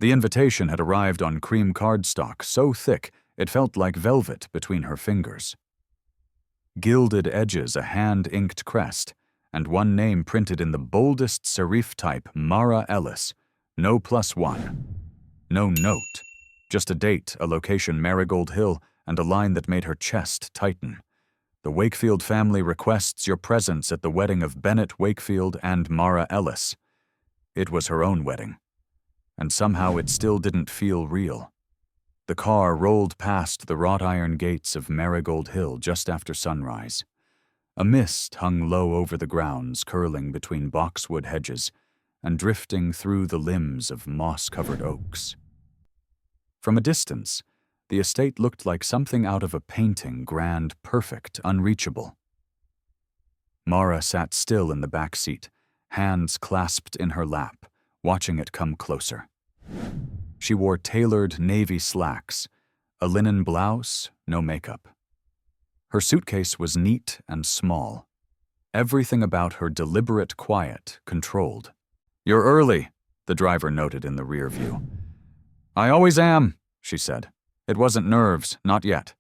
The invitation had arrived on cream cardstock so thick it felt like velvet between her fingers. Gilded edges, a hand-inked crest, and one name printed in the boldest serif type, Mara Ellis. No +1. No note. Just a date, a location, Marigold Hill, and a line that made her chest tighten. The Wakefield family requests your presence at the wedding of Bennett Wakefield and Mara Ellis. It was her own wedding, and somehow it still didn't feel real. The car rolled past the wrought iron gates of Marigold Hill just after sunrise. A mist hung low over the grounds, curling between boxwood hedges and drifting through the limbs of moss-covered oaks. From a distance, the estate looked like something out of a painting, grand, perfect, unreachable. Mara sat still in the back seat, hands clasped in her lap, watching it come closer. She wore tailored navy slacks, a linen blouse, no makeup. Her suitcase was neat and small. Everything about her deliberate quiet, controlled. "You're early," the driver noted in the rear view. "I always am," she said. It wasn't nerves, not yet.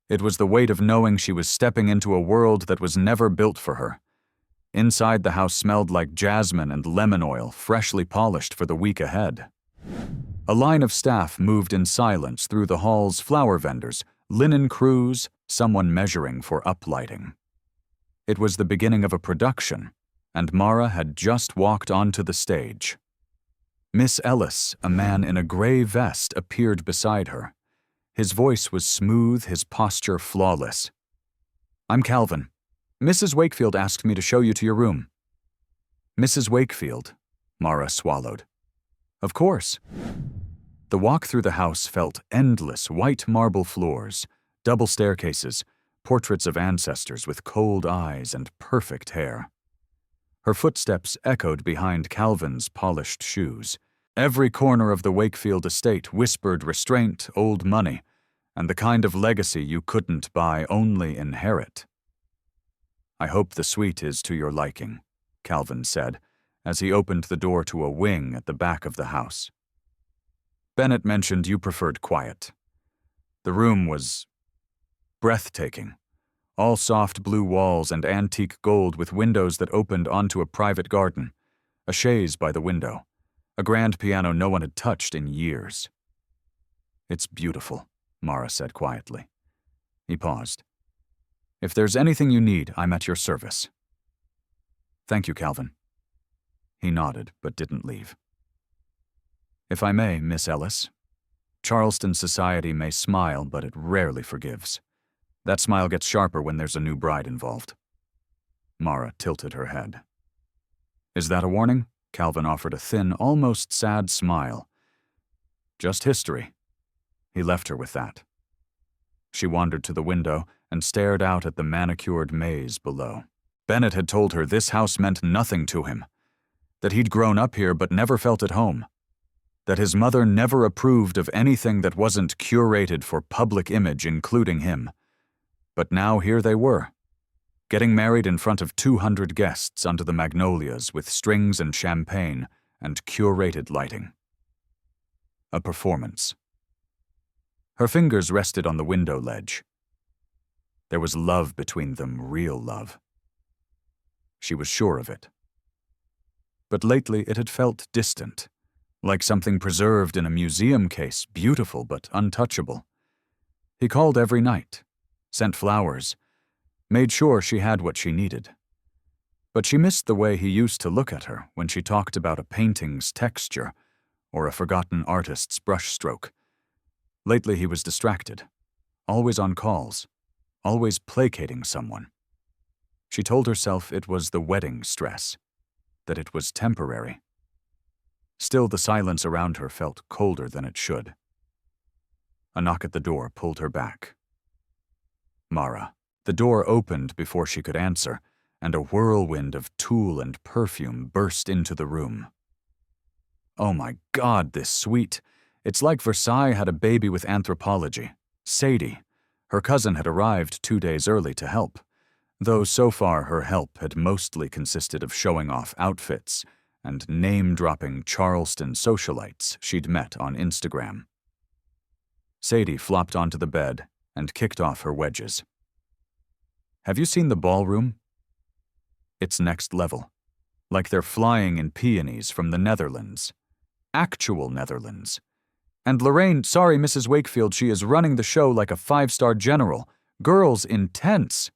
It was the weight of knowing she was stepping into a world that was never built for her. Inside, the house smelled like jasmine and lemon oil, freshly polished for the week ahead. A line of staff moved in silence through the hall's flower vendors, linen crews, someone measuring for uplighting. It was the beginning of a production, and Mara had just walked onto the stage. Miss Ellis, a man in a gray vest, appeared beside her. His voice was smooth, his posture flawless. "I'm Calvin. Mrs. Wakefield asked me to show you to your room." "Mrs. Wakefield," Mara swallowed. "Of course." The walk through the house felt endless, white marble floors, double staircases, portraits of ancestors with cold eyes and perfect hair. Her footsteps echoed behind Calvin's polished shoes. Every corner of the Wakefield estate whispered restraint, old money, and the kind of legacy you couldn't buy, only inherit. "I hope the suite is to your liking," Calvin said, as he opened the door to a wing at the back of the house. "Bennett mentioned you preferred quiet. The room was breathtaking. All soft blue walls and antique gold with windows that opened onto a private garden, a chaise by the window, a grand piano no one had touched in years." "It's beautiful," Mara said quietly. He paused. "If there's anything you need, I'm at your service." "Thank you, Calvin." He nodded, but didn't leave. "If I may, Miss Ellis, Charleston society may smile, but it rarely forgives. That smile gets sharper when there's a new bride involved." Mara tilted her head. "Is that a warning?" Calvin offered a thin, almost sad smile. "Just history." He left her with that. She wandered to the window and stared out at the manicured maze below. Bennett had told her this house meant nothing to him, that he'd grown up here but never felt at home, that his mother never approved of anything that wasn't curated for public image, including him. But now here they were, getting married in front of 200 guests under the magnolias with strings and champagne and curated lighting. A performance. Her fingers rested on the window ledge. There was love between them, real love. She was sure of it. But lately it had felt distant, like something preserved in a museum case, beautiful but untouchable. He called every night, sent flowers, made sure she had what she needed. But she missed the way he used to look at her when she talked about a painting's texture or a forgotten artist's brushstroke. Lately he was distracted, always on calls, always placating someone. She told herself it was the wedding stress, that it was temporary. Still, the silence around her felt colder than it should. A knock at the door pulled her back. Mara. The door opened before she could answer, and a whirlwind of tulle and perfume burst into the room. "Oh my God, this suite! It's like Versailles had a baby with anthropology. Sadie. Her cousin had arrived 2 days early to help, though so far her help had mostly consisted of showing off outfits and name-dropping Charleston socialites she'd met on Instagram. Sadie flopped onto the bed and kicked off her wedges. Have you seen the ballroom? It's next level. Like they're flying in peonies from the Netherlands. Actual Netherlands. And Lorraine, sorry, Mrs. Wakefield, she is running the show like a 5-star general. Girls intense.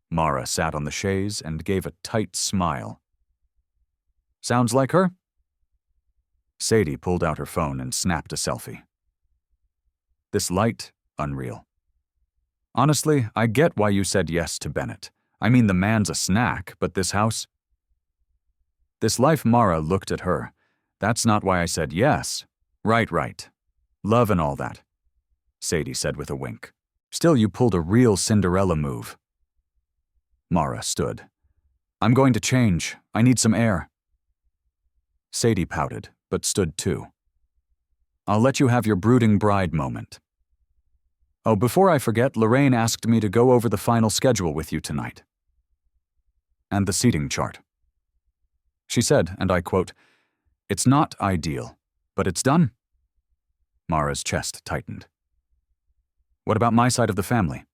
Mara sat on the chaise and gave a tight smile. Sounds like her? Sadie pulled out her phone and snapped a selfie. This light, unreal. Honestly, I get why you said yes to Bennett. I mean, the man's a snack, but this house? This life. Mara looked at her. That's not why I said yes. Right. Love and all that, Sadie said with a wink. Still, you pulled a real Cinderella move. Mara stood. I'm going to change. I need some air. Sadie pouted, but stood too. I'll let you have your brooding bride moment. Oh, before I forget, Lorraine asked me to go over the final schedule with you tonight. And the seating chart. She said, and I quote, "It's not ideal, but it's done." Mara's chest tightened. What about my side of the family?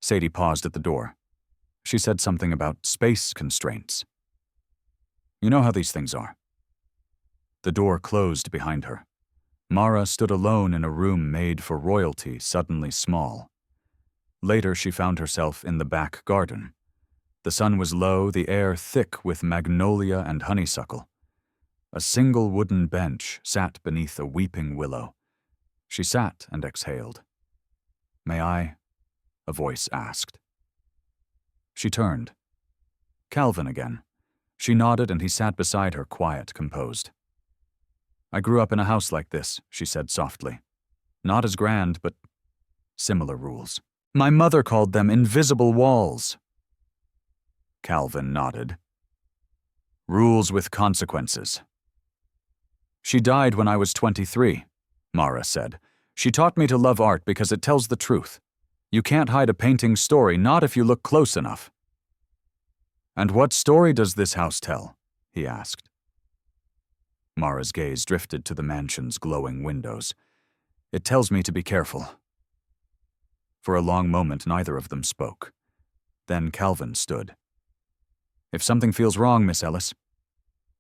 Sadie paused at the door. She said something about space constraints. You know how these things are. The door closed behind her. Mara stood alone in a room made for royalty, suddenly small. Later, she found herself in the back garden. The sun was low, the air thick with magnolia and honeysuckle. A single wooden bench sat beneath a weeping willow. She sat and exhaled. May I? A voice asked. She turned. Calvin again. She nodded and he sat beside her, quiet, composed. I grew up in a house like this, she said softly. Not as grand, but similar rules. My mother called them invisible walls. Calvin nodded. Rules with consequences. She died when I was 23, Mara said. She taught me to love art because it tells the truth. You can't hide a painting's story, not if you look close enough. And what story does this house tell? He asked. Mara's gaze drifted to the mansion's glowing windows. It tells me to be careful. For a long moment, neither of them spoke. Then Calvin stood. If something feels wrong, Miss Ellis,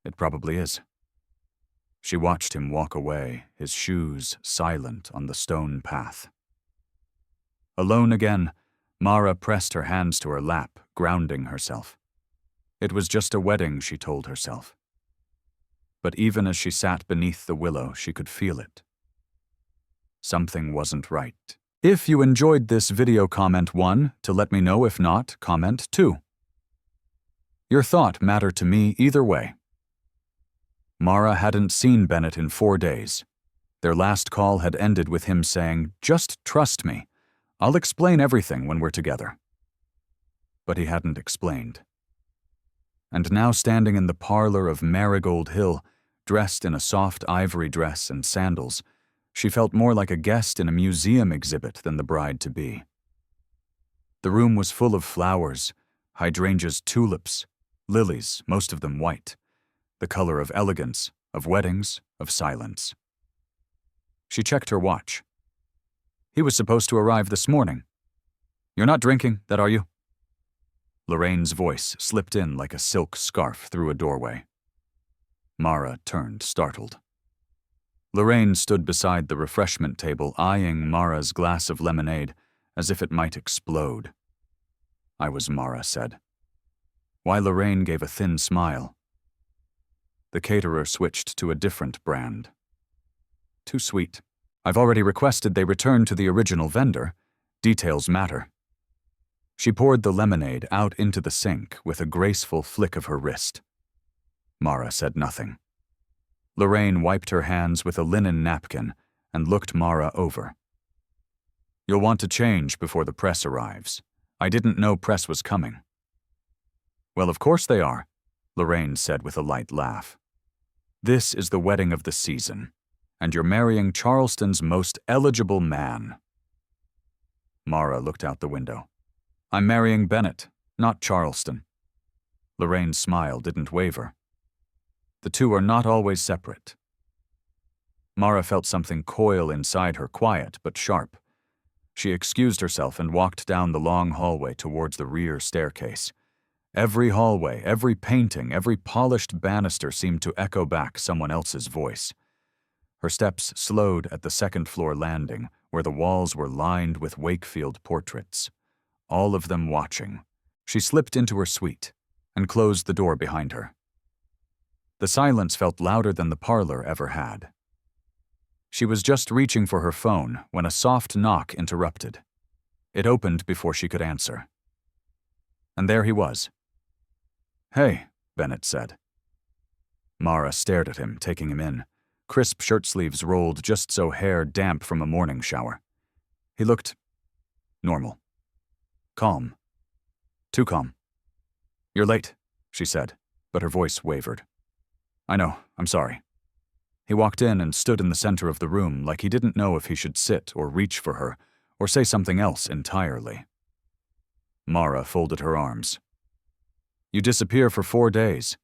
it probably is. She watched him walk away, his shoes silent on the stone path. Alone again, Mara pressed her hands to her lap, grounding herself. It was just a wedding, she told herself. But even as she sat beneath the willow, she could feel it. Something wasn't right. If you enjoyed this video, comment 1 to let me know. If not, comment 2. Your thought mattered to me either way. Mara hadn't seen Bennett in 4 days. Their last call had ended with him saying, "Just trust me. I'll explain everything when we're together." But he hadn't explained. And now, standing in the parlor of Marigold Hill, dressed in a soft ivory dress and sandals, she felt more like a guest in a museum exhibit than the bride-to-be. The room was full of flowers, hydrangeas, tulips, lilies, most of them white, the color of elegance, of weddings, of silence. She checked her watch. He was supposed to arrive this morning. You're not drinking, that are you? Lorraine's voice slipped in like a silk scarf through a doorway. Mara turned, startled. Lorraine stood beside the refreshment table, eyeing Mara's glass of lemonade as if it might explode. I was, Mara said. Why, Lorraine gave a thin smile. The caterer switched to a different brand. Too sweet. I've already requested they return to the original vendor. Details matter. She poured the lemonade out into the sink with a graceful flick of her wrist. Mara said nothing. Lorraine wiped her hands with a linen napkin and looked Mara over. You'll want to change before the press arrives. I didn't know press was coming. Well, of course they are, Lorraine said with a light laugh. This is the wedding of the season, and you're marrying Charleston's most eligible man. Mara looked out the window. I'm marrying Bennett, not Charleston. Lorraine's smile didn't waver. The two are not always separate. Mara felt something coil inside her, quiet but sharp. She excused herself and walked down the long hallway towards the rear staircase. Every hallway, every painting, every polished banister seemed to echo back someone else's voice. Her steps slowed at the second-floor landing, where the walls were lined with Wakefield portraits, all of them watching. She slipped into her suite and closed the door behind her. The silence felt louder than the parlor ever had. She was just reaching for her phone when a soft knock interrupted. It opened before she could answer. And there he was. "Hey," Bennett said. Mara stared at him, taking him in. Crisp shirt sleeves rolled just so hair damp from a morning shower. He looked normal. Calm. Too calm. "You're late," she said, but her voice wavered. "I know, I'm sorry." He walked in and stood in the center of the room like he didn't know if he should sit or reach for her or say something else entirely. Mara folded her arms. "You disappear for 4 days.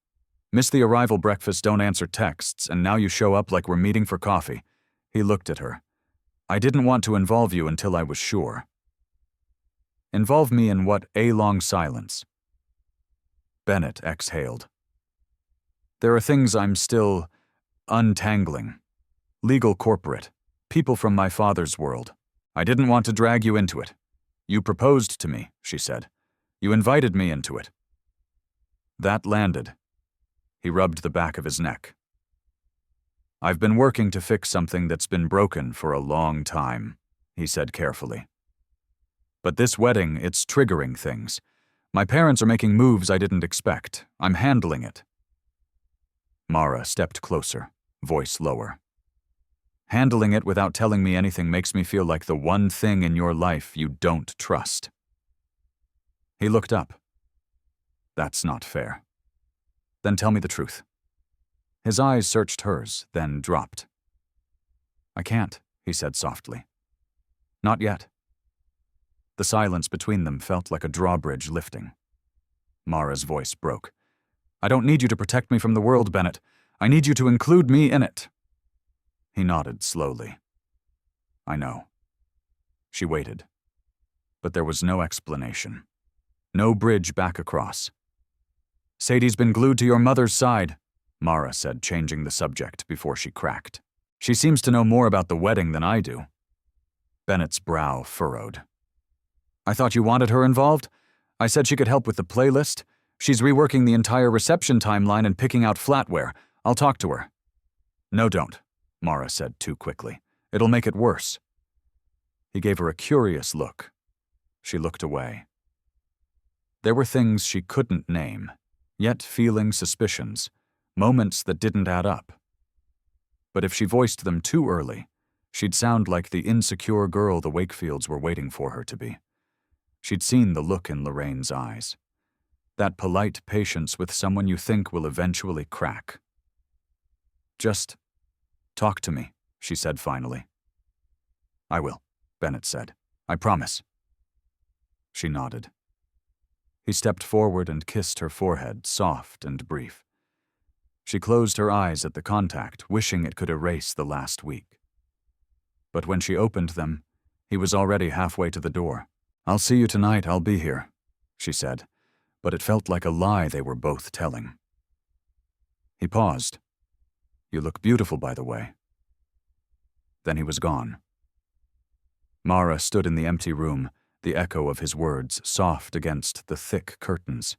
Miss the arrival breakfast, don't answer texts, and now you show up like we're meeting for coffee." He looked at her. "I didn't want to involve you until I was sure." "Involve me in what? A long silence." Bennett exhaled. "There are things I'm still untangling. Legal, corporate, people from my father's world. I didn't want to drag you into it. You proposed to me," she said. "You invited me into it." That landed. He rubbed the back of his neck. "I've been working to fix something that's been broken for a long time," he said carefully. "But this wedding, it's triggering things. My parents are making moves I didn't expect. I'm handling it." Mara stepped closer, voice lower. "Handling it without telling me anything makes me feel like the one thing in your life you don't trust." He looked up. "That's not fair." "Then tell me the truth." His eyes searched hers, then dropped. "I can't," he said softly. "Not yet." The silence between them felt like a drawbridge lifting. Mara's voice broke. "I don't need you to protect me from the world, Bennett. I need you to include me in it." He nodded slowly. "I know." She waited. But there was no explanation. No bridge back across. "Sadie's been glued to your mother's side," Mara said, changing the subject before she cracked. "She seems to know more about the wedding than I do." Bennett's brow furrowed. "I thought you wanted her involved? I said she could help with the playlist. She's reworking the entire reception timeline and picking out flatware. I'll talk to her." "No, don't," Mara said too quickly. "It'll make it worse." He gave her a curious look. She looked away. There were things she couldn't name, yet feeling suspicions, moments that didn't add up. But if she voiced them too early, she'd sound like the insecure girl the Wakefields were waiting for her to be. She'd seen the look in Lorraine's eyes. That polite patience with someone you think will eventually crack. "Just talk to me," she said finally. "I will," Bennett said. "I promise." She nodded. He stepped forward and kissed her forehead, soft and brief. She closed her eyes at the contact, wishing it could erase the last week. But when she opened them, he was already halfway to the door. "I'll see you tonight, I'll be here," she said, but it felt like a lie they were both telling. He paused. "You look beautiful, by the way." Then he was gone. Mara stood in the empty room, the echo of his words soft against the thick curtains.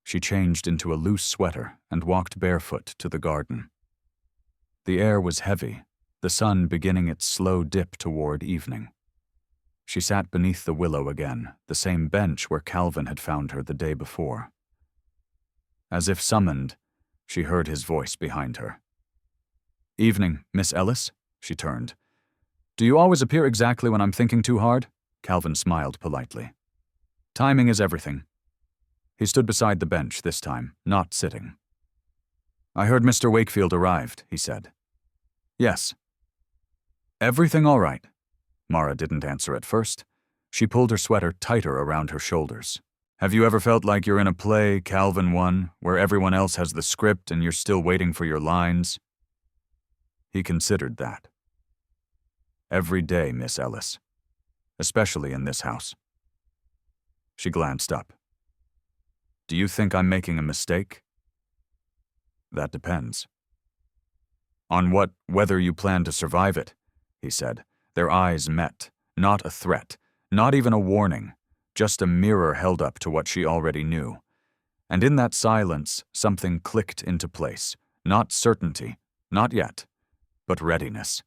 She changed into a loose sweater and walked barefoot to the garden. The air was heavy, the sun beginning its slow dip toward evening. She sat beneath the willow again, the same bench where Calvin had found her the day before. As if summoned, she heard his voice behind her. "Evening, Miss Ellis," she turned. "Do you always appear exactly when I'm thinking too hard?" Calvin smiled politely. "Timing is everything." He stood beside the bench this time, not sitting. "I heard Mr. Wakefield arrived," he said. "Yes." "Everything all right?" Mara didn't answer at first. She pulled her sweater tighter around her shoulders. Have you ever felt like you're in a play, Calvin 1, where everyone else has the script and you're still waiting for your lines? He considered that. Every day, Miss Ellis. Especially in this house. She glanced up. Do you think I'm making a mistake? That depends. On whether you plan to survive it, he said. Their eyes met. Not a threat, not even a warning, just a mirror held up to what she already knew. And in that silence, something clicked into place. Not certainty, not yet, but readiness.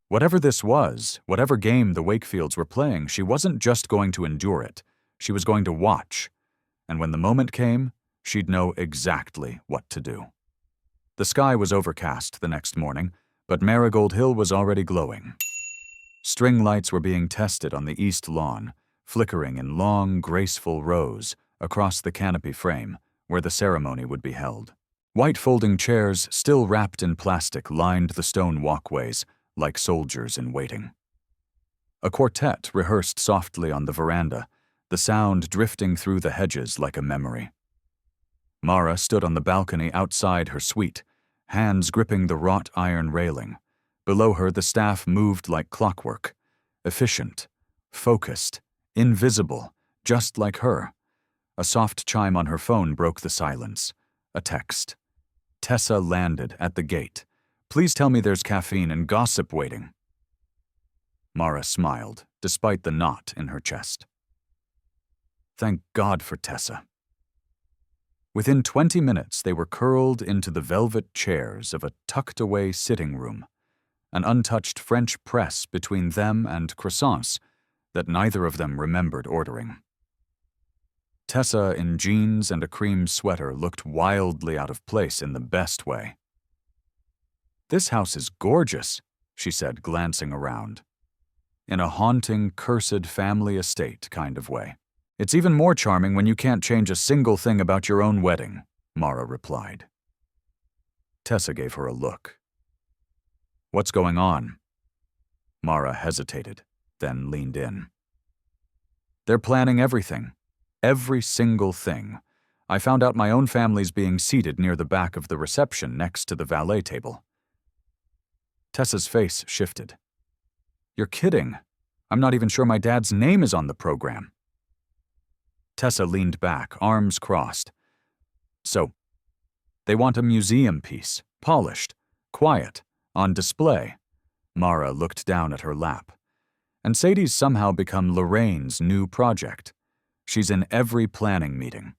Whatever this was, whatever game the Wakefields were playing, she wasn't just going to endure it. She was going to watch. And when the moment came, she'd know exactly what to do. The sky was overcast the next morning, but Marigold Hill was already glowing. String lights were being tested on the east lawn, flickering in long, graceful rows across the canopy frame where the ceremony would be held. White folding chairs, still wrapped in plastic, lined the stone walkways like soldiers in waiting. A quartet rehearsed softly on the veranda, the sound drifting through the hedges like a memory. Mara stood on the balcony outside her suite, hands gripping the wrought iron railing. Below her, the staff moved like clockwork, efficient, focused, invisible, just like her. A soft chime on her phone broke the silence. A text. Tessa landed at the gate. Please tell me there's caffeine and gossip waiting. Mara smiled, despite the knot in her chest. Thank God for Tessa. Within 20 minutes, they were curled into the velvet chairs of a tucked-away sitting room, an untouched French press between them and croissants that neither of them remembered ordering. Tessa, in jeans and a cream sweater, looked wildly out of place in the best way. This house is gorgeous, she said, glancing around. In a haunting, cursed family estate kind of way. It's even more charming when you can't change a single thing about your own wedding, Mara replied. Tessa gave her a look. What's going on? Mara hesitated, then leaned in. They're planning everything. Every single thing. I found out my own family's being seated near the back of the reception next to the valet table. Tessa's face shifted. You're kidding. I'm not even sure my dad's name is on the program. Tessa leaned back, arms crossed. So, they want a museum piece, polished, quiet, on display. Mara looked down at her lap. And Sadie's somehow become Lorraine's new project. She's in every planning meeting.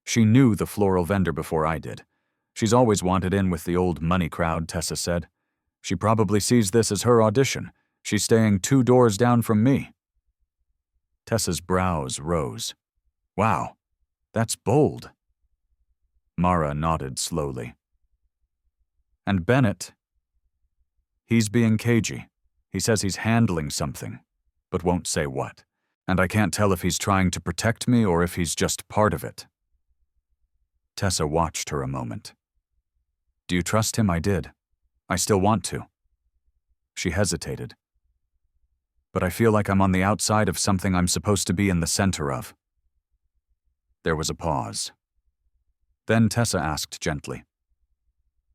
She knew the floral vendor before I did. She's always wanted in with the old money crowd, Tessa said. She probably sees this as her audition. She's staying 2 doors down from me. Tessa's brows rose. Wow, that's bold. Mara nodded slowly. And Bennett? He's being cagey. He says he's handling something, but won't say what. And I can't tell if he's trying to protect me or if he's just part of it. Tessa watched her a moment. Do you trust him? I did. I still want to. She hesitated. But I feel like I'm on the outside of something I'm supposed to be in the center of. There was a pause. Then Tessa asked gently,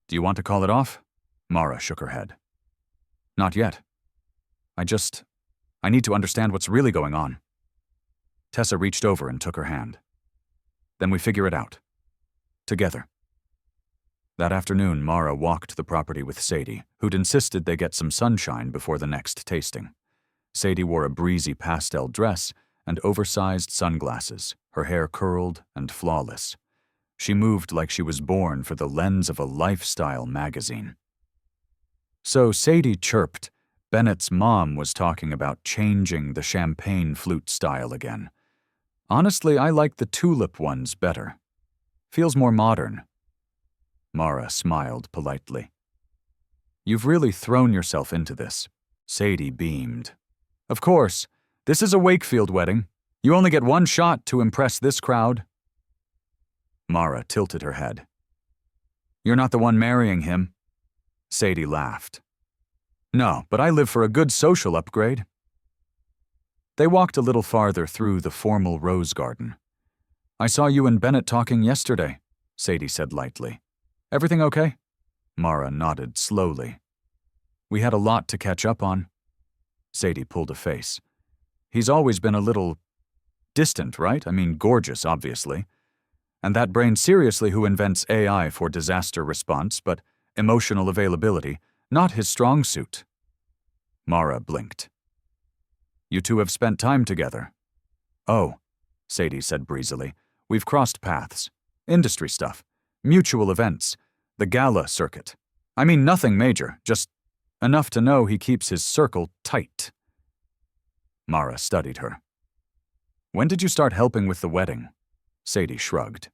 Do you want to call it off? Mara shook her head. Not yet. I need to understand what's really going on. Tessa reached over and took her hand. Then we figure it out. Together. That afternoon, Mara walked the property with Sadie, who'd insisted they get some sunshine before the next tasting. Sadie wore a breezy pastel dress and oversized sunglasses, her hair curled and flawless. She moved like she was born for the lens of a lifestyle magazine. So Sadie chirped. Bennett's mom was talking about changing the champagne flute style again. Honestly, I like the tulip ones better. Feels more modern. Mara smiled politely. You've really thrown yourself into this. Sadie beamed. Of course, this is a Wakefield wedding. You only get one shot to impress this crowd. Mara tilted her head. You're not the one marrying him. Sadie laughed. No, but I live for a good social upgrade. They walked a little farther through the formal rose garden. I saw you and Bennett talking yesterday, Sadie said lightly. Everything okay? Mara nodded slowly. We had a lot to catch up on. Sadie pulled a face. He's always been a little distant, right? I mean, gorgeous, obviously. And that brain seriously who invents AI for disaster response, but emotional availability, not his strong suit. Mara blinked. You two have spent time together. Oh, Sadie said breezily. We've crossed paths. Industry stuff. Mutual events. The gala circuit. I mean, nothing major, just enough to know he keeps his circle tight. Mara studied her. When did you start helping with the wedding? Sadie shrugged.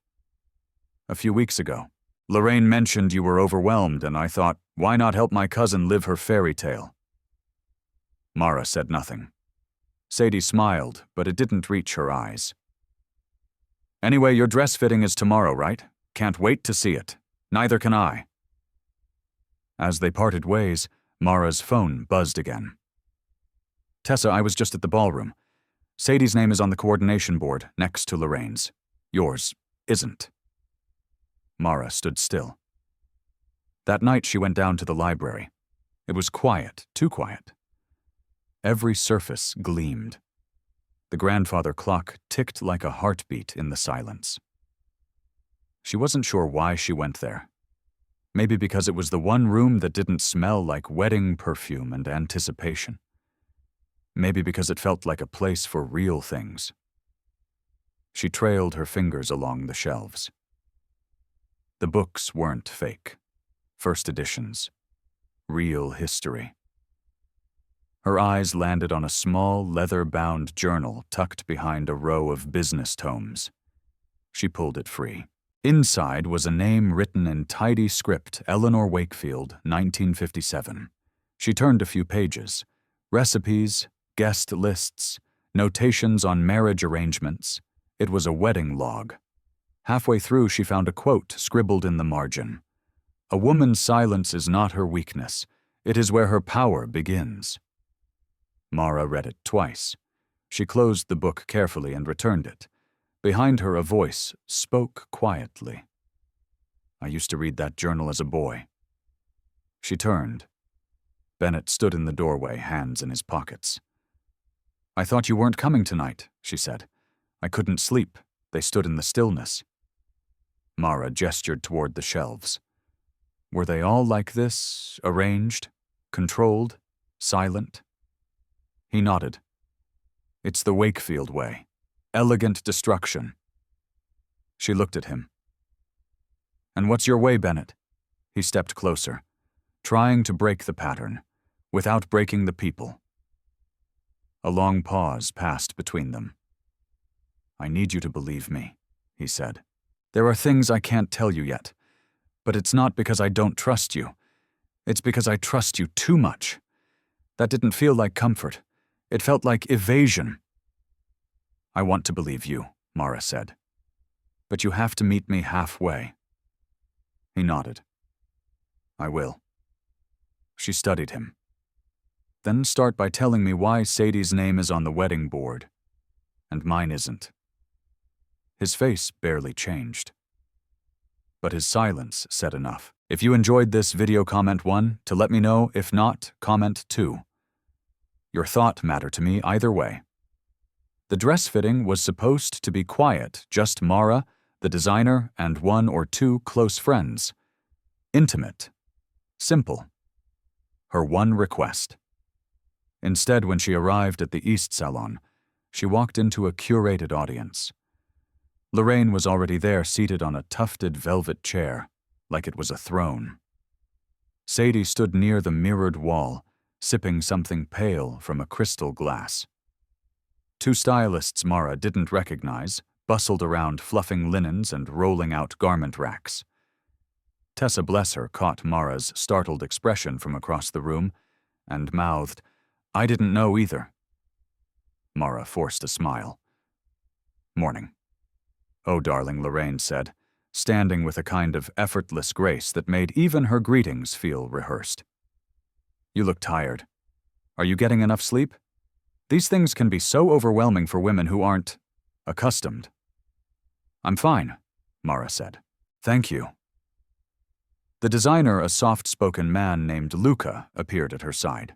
A few weeks ago. Lorraine mentioned you were overwhelmed, and I thought, why not help my cousin live her fairy tale? Mara said nothing. Sadie smiled, but it didn't reach her eyes. Anyway, your dress fitting is tomorrow, right? Can't wait to see it. Neither can I. As they parted ways, Mara's phone buzzed again. Tessa, I was just at the ballroom. Sadie's name is on the coordination board, next to Lorraine's. Yours isn't. Mara stood still. That night she went down to the library. It was quiet, too quiet. Every surface gleamed. The grandfather clock ticked like a heartbeat in the silence. She wasn't sure why she went there. Maybe because it was the one room that didn't smell like wedding perfume and anticipation. Maybe because it felt like a place for real things. She trailed her fingers along the shelves. The books weren't fake. First editions. Real history. Her eyes landed on a small, leather-bound journal tucked behind a row of business tomes. She pulled it free. Inside was a name written in tidy script, Eleanor Wakefield, 1957. She turned a few pages. Recipes, guest lists, notations on marriage arrangements. It was a wedding log. Halfway through, she found a quote scribbled in the margin. A woman's silence is not her weakness. It is where her power begins. Mara read it twice. She closed the book carefully and returned it. Behind her, a voice spoke quietly. I used to read that journal as a boy. She turned. Bennett stood in the doorway, hands in his pockets. I thought you weren't coming tonight, she said. I couldn't sleep. They stood in the stillness. Mara gestured toward the shelves. Were they all like this, arranged, controlled, silent? He nodded. It's the Wakefield way. Elegant destruction. She looked at him. And what's your way, Bennett? He stepped closer, trying to break the pattern, without breaking the people. A long pause passed between them. I need you to believe me, he said. There are things I can't tell you yet, but it's not because I don't trust you. It's because I trust you too much. That didn't feel like comfort. It felt like evasion. I want to believe you, Mara said. But you have to meet me halfway. He nodded. I will. She studied him. Then start by telling me why Sadie's name is on the wedding board, and mine isn't. His face barely changed. But his silence said enough. If you enjoyed this video, comment 1 to let me know. If not, comment 2. Your thought mattered to me either way. The dress fitting was supposed to be quiet, just Mara, the designer, and 1 or 2 close friends. Intimate. Simple. Her one request. Instead, when she arrived at the East Salon, she walked into a curated audience. Lorraine was already there, seated on a tufted velvet chair, like it was a throne. Sadie stood near the mirrored wall, sipping something pale from a crystal glass. 2 stylists Mara didn't recognize bustled around fluffing linens and rolling out garment racks. Tessa Blesser caught Mara's startled expression from across the room and mouthed, I didn't know either. Mara forced a smile. Morning. Oh, darling, Lorraine said, standing with a kind of effortless grace that made even her greetings feel rehearsed. You look tired. Are you getting enough sleep? These things can be so overwhelming for women who aren't accustomed. I'm fine, Mara said. Thank you. The designer, a soft-spoken man named Luca, appeared at her side.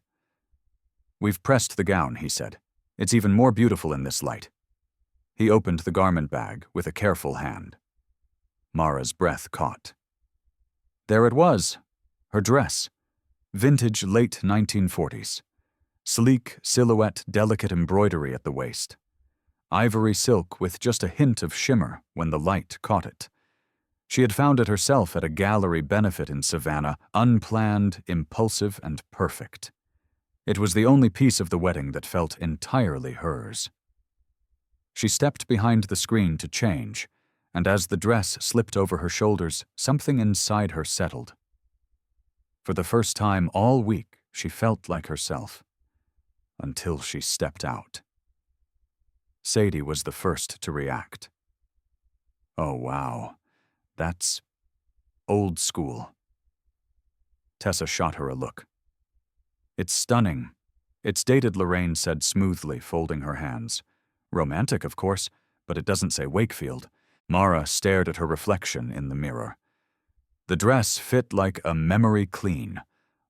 We've pressed the gown, he said. It's even more beautiful in this light. He opened the garment bag with a careful hand. Mara's breath caught. There it was, her dress. Vintage late 1940s. Sleek silhouette, delicate embroidery at the waist. Ivory silk with just a hint of shimmer when the light caught it. She had found it herself at a gallery benefit in Savannah, unplanned, impulsive, and perfect. It was the only piece of the wedding that felt entirely hers. She stepped behind the screen to change, and as the dress slipped over her shoulders, something inside her settled. For the first time all week, she felt like herself. Until she stepped out. Sadie was the first to react. Oh, wow. That's old school. Tessa shot her a look. It's stunning. It's dated, Lorraine said smoothly, folding her hands. Romantic, of course, but it doesn't say Wakefield. Mara stared at her reflection in the mirror. The dress fit like a memory clean.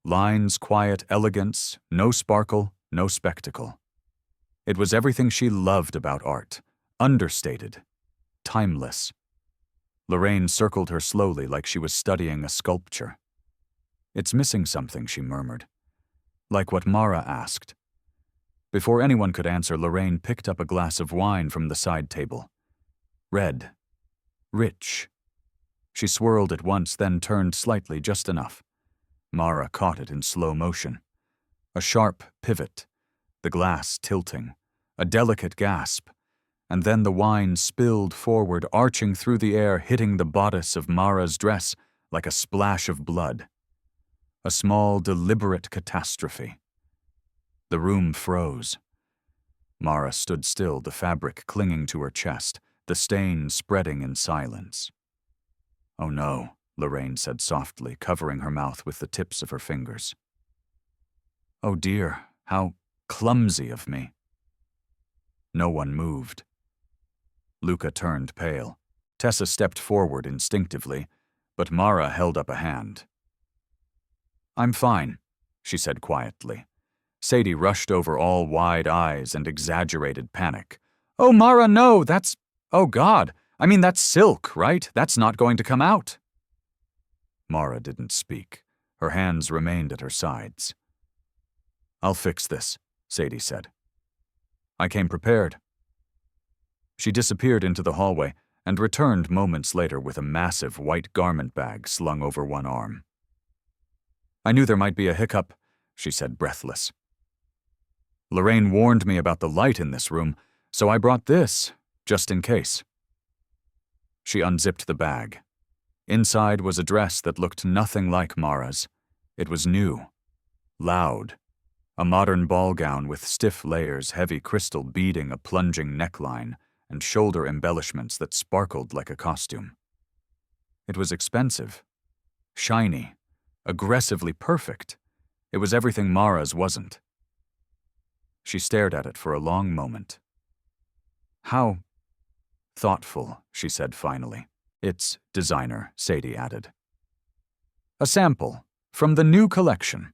Lines, quiet, elegance, no sparkle, no spectacle. It was everything she loved about art. Understated. Timeless. Lorraine circled her slowly like she was studying a sculpture. It's missing something, she murmured. Like what Mara asked. Before anyone could answer, Lorraine picked up a glass of wine from the side table. Red. Rich. She swirled it once, then turned slightly, just enough. Mara caught it in slow motion. A sharp pivot. The glass tilting. A delicate gasp. And then the wine spilled forward, arching through the air, hitting the bodice of Mara's dress like a splash of blood. A small, deliberate catastrophe. The room froze. Mara stood still, the fabric clinging to her chest, the stain spreading in silence. Oh no, Lorraine said softly, covering her mouth with the tips of her fingers. Oh dear, how clumsy of me. No one moved. Luca turned pale. Tessa stepped forward instinctively, but Mara held up a hand. I'm fine, she said quietly. Sadie rushed over, all wide eyes and exaggerated panic. Oh, Mara, no, that's... Oh, God. I mean, that's silk, right? That's not going to come out. Mara didn't speak. Her hands remained at her sides. I'll fix this, Sadie said. I came prepared. She disappeared into the hallway and returned moments later with a massive white garment bag slung over one arm. I knew there might be a hiccup, she said, breathless. Lorraine warned me about the light in this room, so I brought this, just in case. She unzipped the bag. Inside was a dress that looked nothing like Mara's. It was new, loud, a modern ball gown with stiff layers, heavy crystal beading, a plunging neckline, and shoulder embellishments that sparkled like a costume. It was expensive, shiny, aggressively perfect. It was everything Mara's wasn't. She stared at it for a long moment. How thoughtful, she said finally. It's designer, Sadie added. A sample, from the new collection.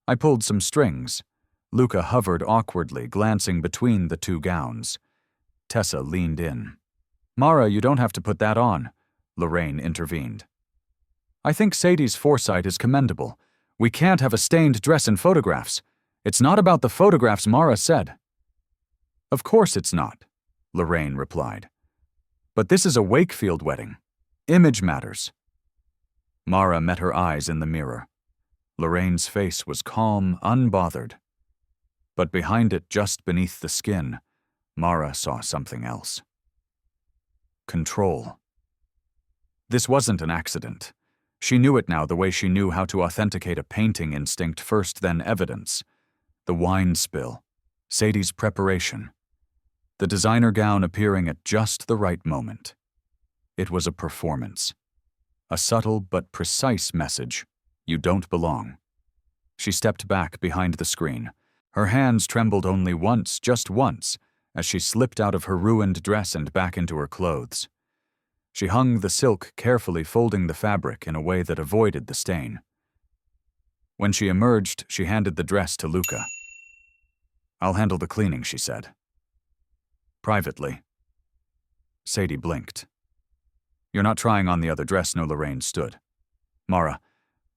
I pulled some strings. Luca hovered awkwardly, glancing between the two gowns. Tessa leaned in. Mara, you don't have to put that on, Lorraine intervened. I think Sadie's foresight is commendable. We can't have a stained dress in photographs. It's not about the photographs, Mara said. Of course it's not, Lorraine replied. But this is a Wakefield wedding. Image matters. Mara met her eyes in the mirror. Lorraine's face was calm, unbothered. But behind it, just beneath the skin, Mara saw something else. Control. This wasn't an accident. She knew it now the way she knew how to authenticate a painting instinct first, then evidence. The wine spill. Sadie's preparation. The designer gown appearing at just the right moment. It was a performance. A subtle but precise message. You don't belong. She stepped back behind the screen. Her hands trembled only once, just once, as she slipped out of her ruined dress and back into her clothes. She hung the silk, carefully folding the fabric in a way that avoided the stain. When she emerged, she handed the dress to Luca. "I'll handle the cleaning," she said. Privately. Sadie blinked. "You're not trying on the other dress," no, Lorraine stood. "Mara,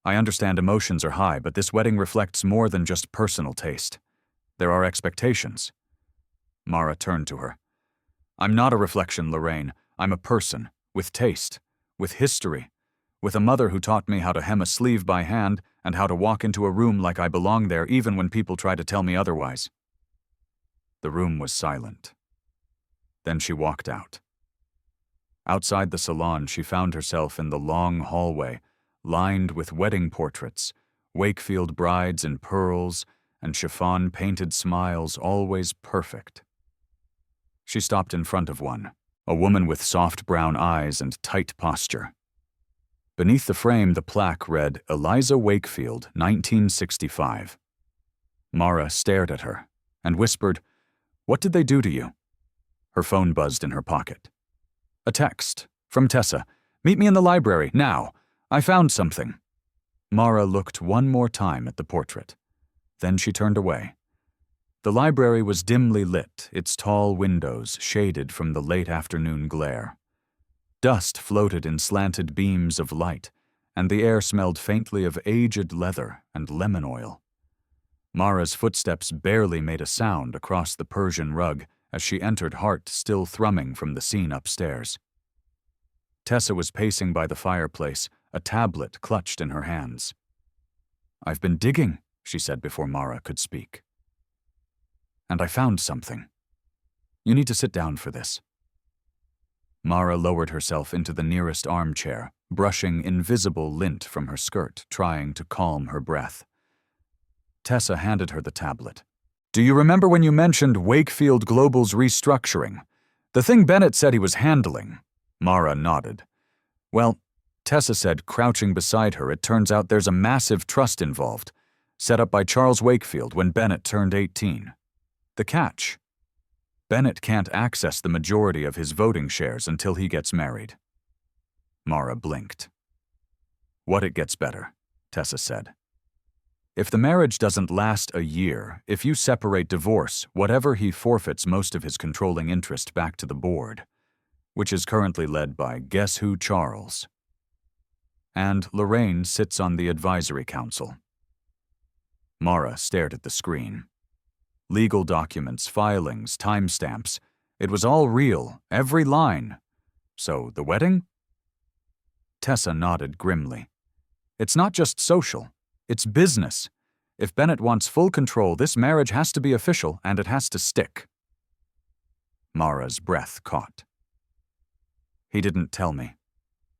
I understand emotions are high, but this wedding reflects more than just personal taste. There are expectations." Mara turned to her. "I'm not a reflection, Lorraine. I'm a person, with taste, with history, with a mother who taught me how to hem a sleeve by hand and how to walk into a room like I belong there even when people try to tell me otherwise." The room was silent. Then she walked out. Outside the salon, she found herself in the long hallway, lined with wedding portraits, Wakefield brides in pearls, and chiffon-painted smiles always perfect. She stopped in front of one, a woman with soft brown eyes and tight posture. Beneath the frame, the plaque read, "Eliza Wakefield, 1965. Mara stared at her and whispered, "What did they do to you?" Her phone buzzed in her pocket. A text from Tessa. "Meet me in the library, now. I found something." Mara looked one more time at the portrait. Then she turned away. The library was dimly lit, its tall windows shaded from the late afternoon glare. Dust floated in slanted beams of light, and the air smelled faintly of aged leather and lemon oil. Mara's footsteps barely made a sound across the Persian rug as she entered, heart still thrumming from the scene upstairs. Tessa was pacing by the fireplace, a tablet clutched in her hands. "I've been digging," she said before Mara could speak. "And I found something. You need to sit down for this." Mara lowered herself into the nearest armchair, brushing invisible lint from her skirt, trying to calm her breath. Tessa handed her the tablet. "Do you remember when you mentioned Wakefield Global's restructuring? The thing Bennett said he was handling?" Mara nodded. "Well," Tessa said, crouching beside her, "it turns out there's a massive trust involved, set up by Charles Wakefield when Bennett turned 18. The catch: Bennett can't access the majority of his voting shares until he gets married." Mara blinked. "What, it gets better," Tessa said. "If the marriage doesn't last a year, if you separate divorce, whatever, he forfeits most of his controlling interest back to the board, which is currently led by guess who Charles. And Lorraine sits on the advisory council." Mara stared at the screen. Legal documents, filings, timestamps. It was all real, every line. So, the wedding? Tessa nodded grimly. "It's not just social. It's business. If Bennett wants full control, this marriage has to be official, and it has to stick." Mara's breath caught. "He didn't tell me."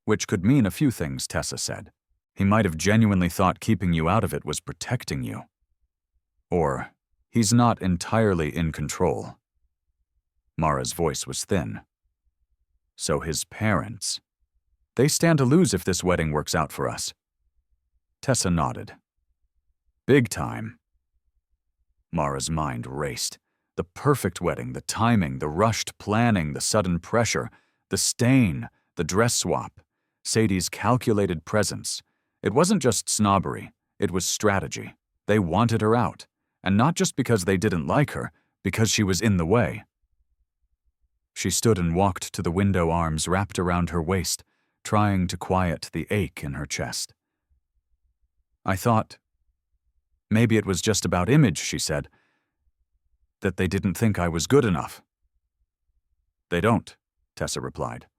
Which could mean a few things, Tessa said. He might have genuinely thought keeping you out of it was protecting you. Or, he's not entirely in control. Mara's voice was thin. So his parents. They stand to lose if this wedding works out for us. Tessa nodded. "Big time." Mara's mind raced. The perfect wedding, the timing, the rushed planning, the sudden pressure, the stain, the dress swap, Sadie's calculated presence. It wasn't just snobbery, it was strategy. They wanted her out, and not just because they didn't like her, because she was in the way. She stood and walked to the window, arms wrapped around her waist, trying to quiet the ache in her chest. "I thought, maybe it was just about image," she said, "that they didn't think I was good enough." "They don't," Tessa replied.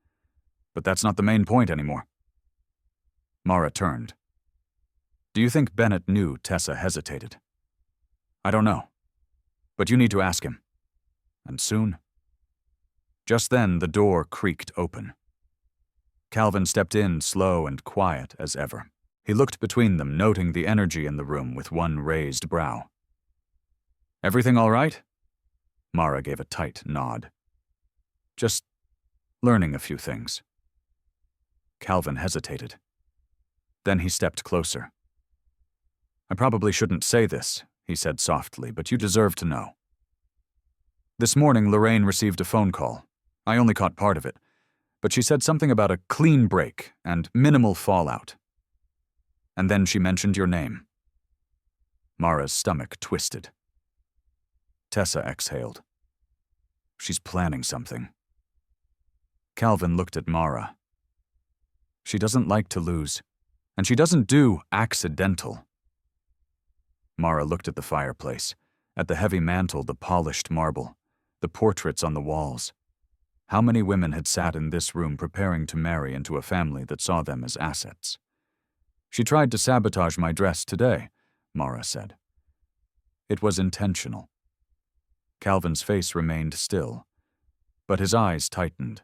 "But that's not the main point anymore." Mara turned. "Do you think Bennett knew?" Tessa hesitated. "I don't know. But you need to ask him. And soon." Just then, the door creaked open. Calvin stepped in, slow and quiet as ever. He looked between them, noting the energy in the room with one raised brow. "Everything all right?" Mara gave a tight nod. "Just learning a few things." Calvin hesitated. Then he stepped closer. "I probably shouldn't say this," he said softly, "but you deserve to know." This morning, Lorraine received a phone call. I only caught part of it, but she said something about a clean break and minimal fallout. And then she mentioned your name. Mara's stomach twisted. Tessa exhaled. She's planning something. Calvin looked at Mara. She doesn't like to lose, and she doesn't do accidental. Mara looked at the fireplace, at the heavy mantel, the polished marble, the portraits on the walls. How many women had sat in this room preparing to marry into a family that saw them as assets? She tried to sabotage my dress today, Mara said. It was intentional. Calvin's face remained still, but his eyes tightened.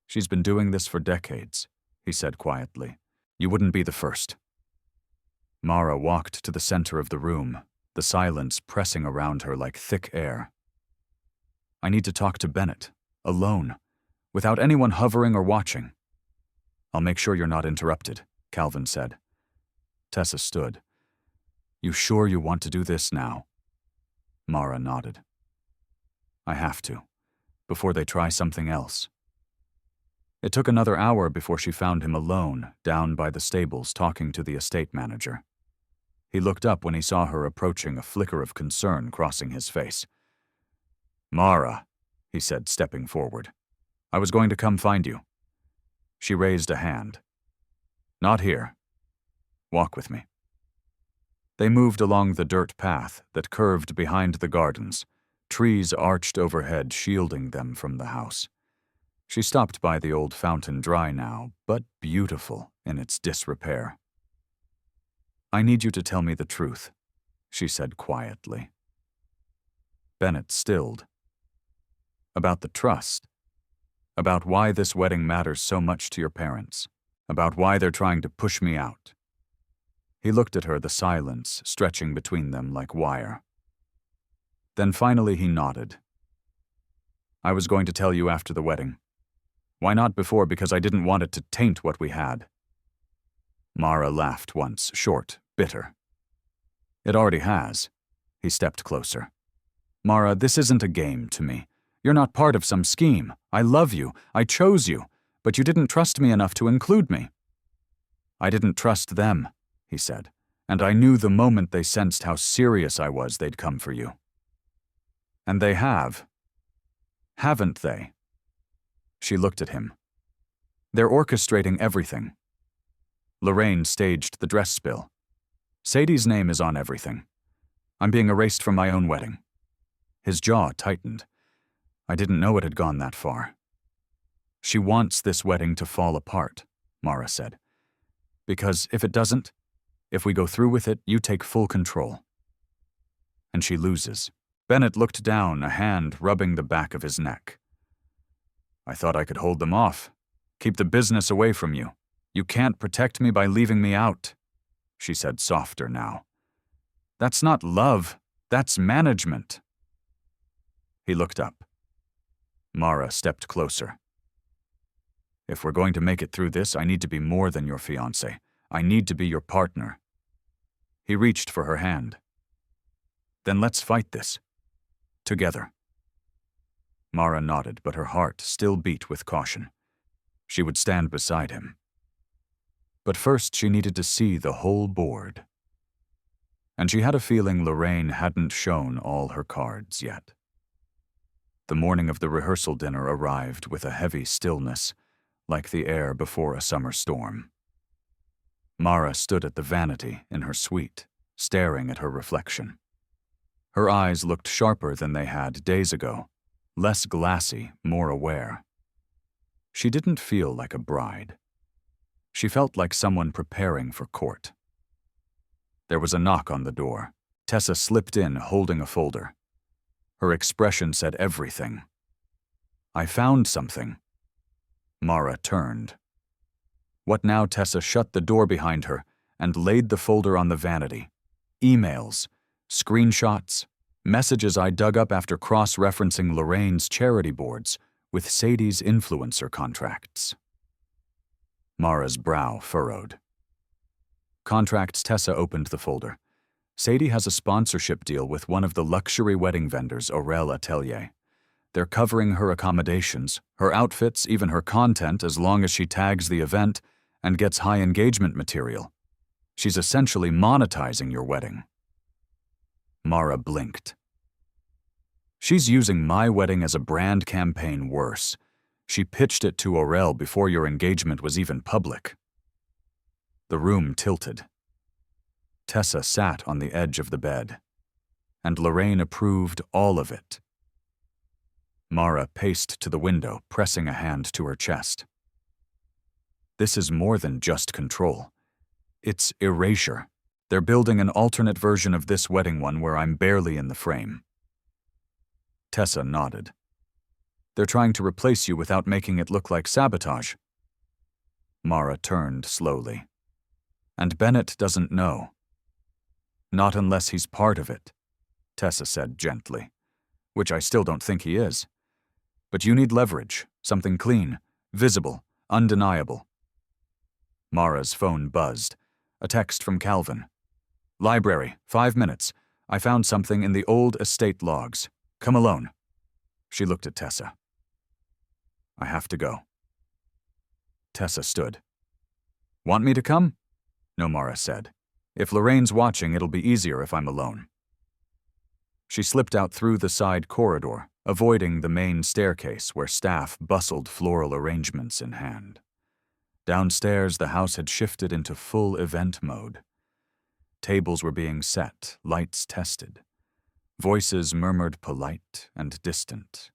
She's been doing this for decades, he said quietly. You wouldn't be the first. Mara walked to the center of the room, the silence pressing around her like thick air. I need to talk to Bennett, alone, without anyone hovering or watching. I'll make sure you're not interrupted, Calvin said. Tessa stood. You sure you want to do this now? Mara nodded. I have to, before they try something else. It took another hour before she found him alone, down by the stables talking to the estate manager. He looked up when he saw her approaching, a flicker of concern crossing his face. Mara, he said, stepping forward. I was going to come find you. She raised a hand. Not here. Walk with me. They moved along the dirt path that curved behind the gardens, trees arched overhead shielding them from the house. She stopped by the old fountain, dry now, but beautiful in its disrepair. I need you to tell me the truth, she said quietly. Bennett stilled. About the trust. About why this wedding matters so much to your parents. About why they're trying to push me out. He looked at her, the silence stretching between them like wire. Then finally he nodded. I was going to tell you after the wedding. Why not before? Because I didn't want it to taint what we had. Mara laughed once, short, bitter. It already has. He stepped closer. Mara, this isn't a game to me. You're not part of some scheme. I love you. I chose you. But you didn't trust me enough to include me. I didn't trust them, he said, and I knew the moment they sensed how serious I was they'd come for you. And they have. Haven't they? She looked at him. They're orchestrating everything. Lorraine staged the dress spill. Sadie's name is on everything. I'm being erased from my own wedding. His jaw tightened. I didn't know it had gone that far. She wants this wedding to fall apart, Mara said. Because if it doesn't, if we go through with it, you take full control. And she loses. Bennett looked down, a hand rubbing the back of his neck. I thought I could hold them off, keep the business away from you. You can't protect me by leaving me out, she said softer now. That's not love, that's management. He looked up. Mara stepped closer. If we're going to make it through this, I need to be more than your fiancé. I need to be your partner. He reached for her hand. Then let's fight this. Together. Mara nodded, but her heart still beat with caution. She would stand beside him. But first she needed to see the whole board. And she had a feeling Lorraine hadn't shown all her cards yet. The morning of the rehearsal dinner arrived with a heavy stillness, like the air before a summer storm. Mara stood at the vanity in her suite, staring at her reflection. Her eyes looked sharper than they had days ago, less glassy, more aware. She didn't feel like a bride. She felt like someone preparing for court. There was a knock on the door. Tessa slipped in, holding a folder. Her expression said everything. I found something. Mara turned. What now? Tessa shut the door behind her and laid the folder on the vanity. Emails, screenshots, messages I dug up after cross-referencing Lorraine's charity boards with Sadie's influencer contracts. Mara's brow furrowed. Contracts. Tessa opened the folder. Sadie has a sponsorship deal with one of the luxury wedding vendors, Aurel Atelier. They're covering her accommodations, her outfits, even her content as long as she tags the event and gets high engagement material. She's essentially monetizing your wedding. Mara blinked. She's using my wedding as a brand campaign worse. She pitched it to Aurel before your engagement was even public. The room tilted. Tessa sat on the edge of the bed, and Lorraine approved all of it. Mara paced to the window, pressing a hand to her chest. This is more than just control. It's erasure. They're building an alternate version of this wedding one where I'm barely in the frame. Tessa nodded. They're trying to replace you without making it look like sabotage. Mara turned slowly. And Bennett doesn't know. Not unless he's part of it, Tessa said gently, which I still don't think he is. But you need leverage, something clean, visible, undeniable. Mara's phone buzzed. A text from Calvin. Library, 5 minutes. I found something in the old estate logs. Come alone. She looked at Tessa. I have to go. Tessa stood. Want me to come? No, Mara said. If Lorraine's watching, it'll be easier if I'm alone. She slipped out through the side corridor, avoiding the main staircase where staff bustled, floral arrangements in hand. Downstairs, the house had shifted into full event mode. Tables were being set, lights tested. Voices murmured polite and distant.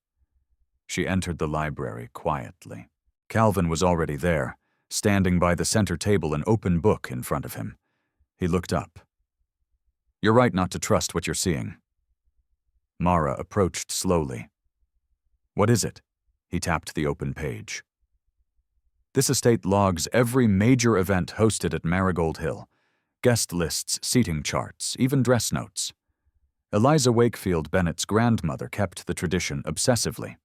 She entered the library quietly. Calvin was already there, standing by the center table, an open book in front of him. He looked up. You're right not to trust what you're seeing. Mara approached slowly. What is it? He tapped the open page. This estate logs every major event hosted at Marigold Hill. Guest lists, seating charts, even dress notes. Eliza Wakefield Bennett's grandmother kept the tradition obsessively,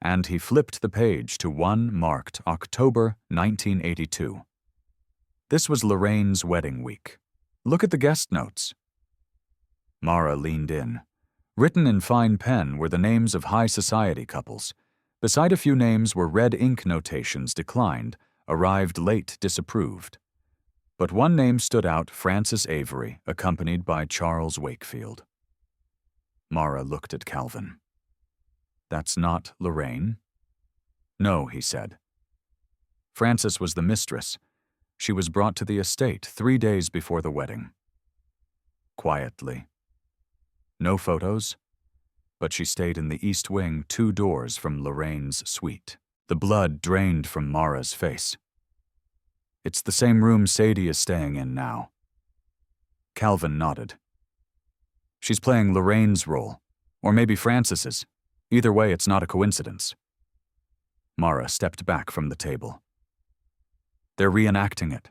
and he flipped the page to one marked October 1982. This was Lorraine's wedding week. Look at the guest notes. Mara leaned in. Written in fine pen were the names of high society couples. Beside a few names were red ink notations declined, arrived late disapproved. But one name stood out, Frances Avery, accompanied by Charles Wakefield. Mara looked at Calvin. That's not Lorraine? No, he said. Frances was the mistress. She was brought to the estate 3 days before the wedding. Quietly. No photos, but she stayed in the east wing 2 doors from Lorraine's suite. The blood drained from Mara's face. It's the same room Sadie is staying in now. Calvin nodded. She's playing Lorraine's role, or maybe Frances's. Either way, it's not a coincidence. Mara stepped back from the table. They're reenacting it.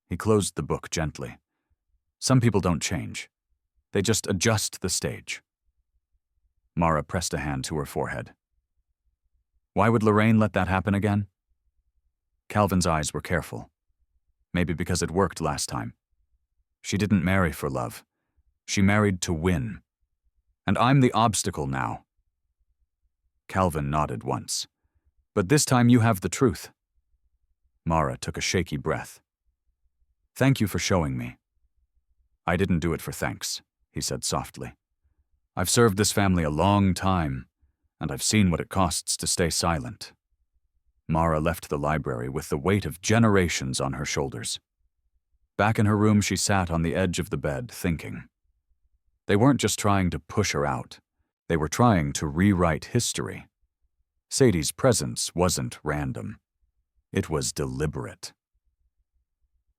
He closed the book gently. Some people don't change. They just adjust the stage. Mara pressed a hand to her forehead. Why would Lorraine let that happen again? Calvin's eyes were careful. Maybe because it worked last time. She didn't marry for love. She married to win. And I'm the obstacle now. Calvin nodded once. But this time you have the truth. Mara took a shaky breath. Thank you for showing me. I didn't do it for thanks, he said softly. I've served this family a long time, and I've seen what it costs to stay silent. Mara left the library with the weight of generations on her shoulders. Back in her room, she sat on the edge of the bed, thinking. They weren't just trying to push her out. They were trying to rewrite history. Sadie's presence wasn't random. It was deliberate.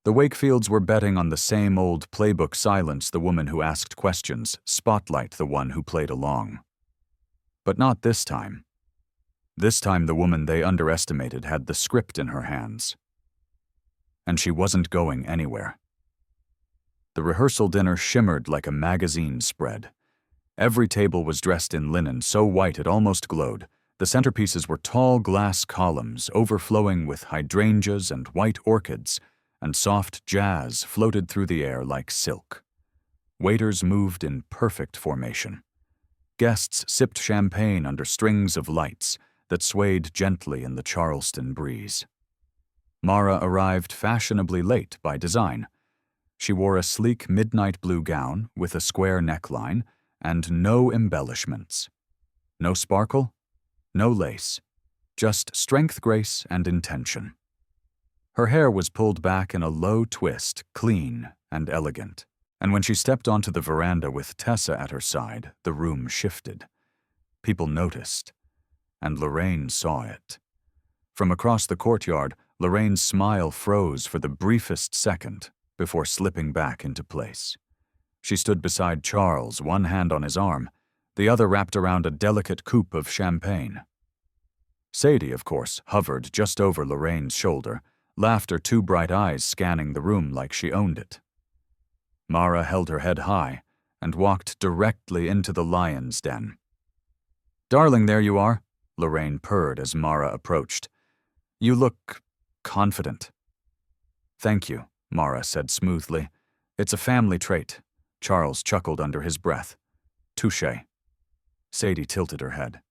The Wakefields were betting on the same old playbook silence the woman who asked questions, spotlight the one who played along. But not this time. This time the woman they underestimated had the script in her hands. And she wasn't going anywhere. The rehearsal dinner shimmered like a magazine spread. Every table was dressed in linen so white it almost glowed. The centerpieces were tall glass columns overflowing with hydrangeas and white orchids, and soft jazz floated through the air like silk. Waiters moved in perfect formation. Guests sipped champagne under strings of lights that swayed gently in the Charleston breeze. Mara arrived fashionably late by design. She wore a sleek midnight blue gown with a square neckline and no embellishments. No sparkle, no lace, just strength, grace, and intention. Her hair was pulled back in a low twist, clean and elegant. And when she stepped onto the veranda with Tessa at her side, the room shifted. People noticed, and Lorraine saw it. From across the courtyard, Lorraine's smile froze for the briefest second before slipping back into place. She stood beside Charles, one hand on his arm, the other wrapped around a delicate coupe of champagne. Sadie, of course, hovered just over Lorraine's shoulder, laughter two bright eyes scanning the room like she owned it. Mara held her head high and walked directly into the lion's den. "Darling, there you are," Lorraine purred as Mara approached. "You look confident." "Thank you," Mara said smoothly. "It's a family trait." Charles chuckled under his breath. "Touché." Sadie tilted her head.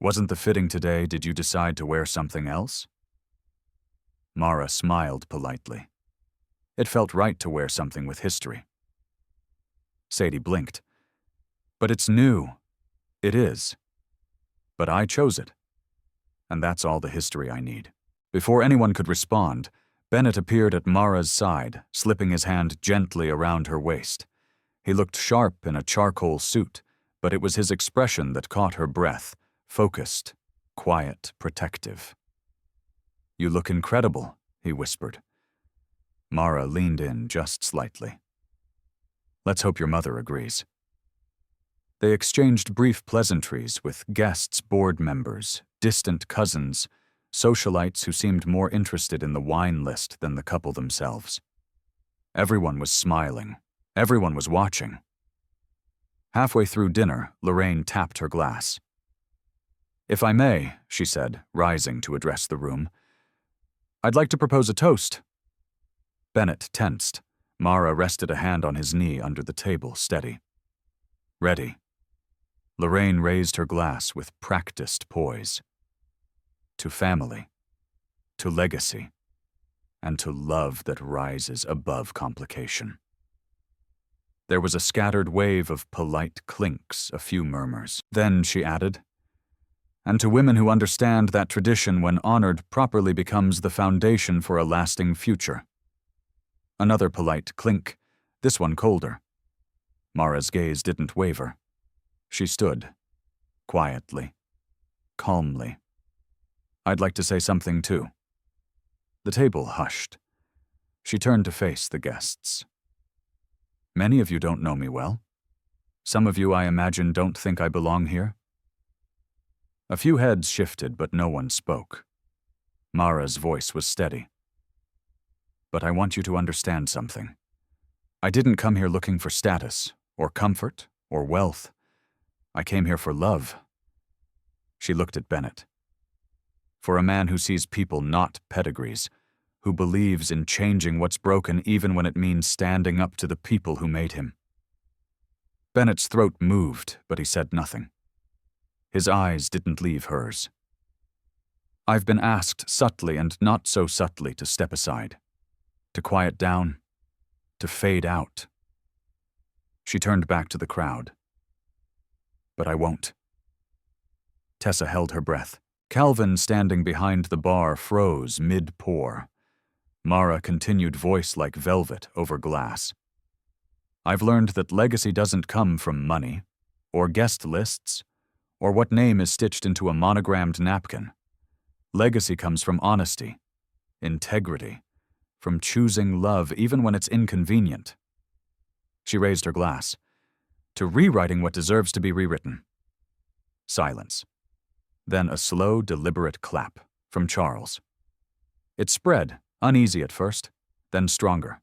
"Wasn't the fitting today? Did you decide to wear something else?" Mara smiled politely. It felt right to wear something with history. Sadie blinked. "But it's new." "It is. But I chose it. And that's all the history I need." Before anyone could respond, Bennett appeared at Mara's side, slipping his hand gently around her waist. He looked sharp in a charcoal suit, but it was his expression that caught her breath, focused, quiet, protective. "You look incredible," he whispered. Mara leaned in just slightly. "Let's hope your mother agrees." They exchanged brief pleasantries with guests, board members, distant cousins, socialites who seemed more interested in the wine list than the couple themselves. Everyone was smiling. Everyone was watching. Halfway through dinner, Lorraine tapped her glass. "If I may," she said, rising to address the room, "I'd like to propose a toast." Bennett tensed. Mara rested a hand on his knee under the table, steady. "Ready." Lorraine raised her glass with practiced poise. "To family, to legacy, and to love that rises above complication." There was a scattered wave of polite clinks, a few murmurs. Then she added, "And to women who understand that tradition, when honored properly, becomes the foundation for a lasting future." Another polite clink, this one colder. Mara's gaze didn't waver. She stood, quietly, calmly. "I'd like to say something too." The table hushed. She turned to face the guests. "Many of you don't know me well. Some of you, I imagine, don't think I belong here." A few heads shifted, but no one spoke. Mara's voice was steady. "But I want you to understand something. I didn't come here looking for status, or comfort, or wealth. I came here for love." She looked at Bennett. "For a man who sees people, not pedigrees, who believes in changing what's broken even when it means standing up to the people who made him." Bennett's throat moved, but he said nothing. His eyes didn't leave hers. "I've been asked subtly and not so subtly to step aside, to quiet down, to fade out." She turned back to the crowd. "But I won't." Tessa held her breath. Calvin, standing behind the bar, froze mid-pour. Mara continued, voice like velvet over glass. "I've learned that legacy doesn't come from money, or guest lists, or what name is stitched into a monogrammed napkin. Legacy comes from honesty, integrity, from choosing love even when it's inconvenient." She raised her glass. "To rewriting what deserves to be rewritten." Silence. Then a slow, deliberate clap from Charles. It spread, uneasy at first, then stronger.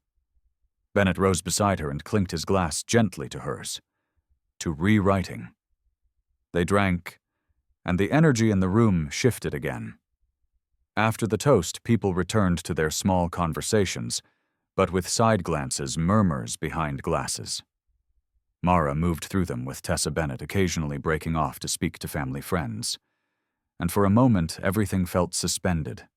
Bennett rose beside her and clinked his glass gently to hers. To rewriting. They drank, and the energy in the room shifted again. After the toast, people returned to their small conversations, but with side glances, murmurs behind glasses. Mara moved through them with Tessa Bennett occasionally breaking off to speak to family friends. And for a moment, everything felt suspended,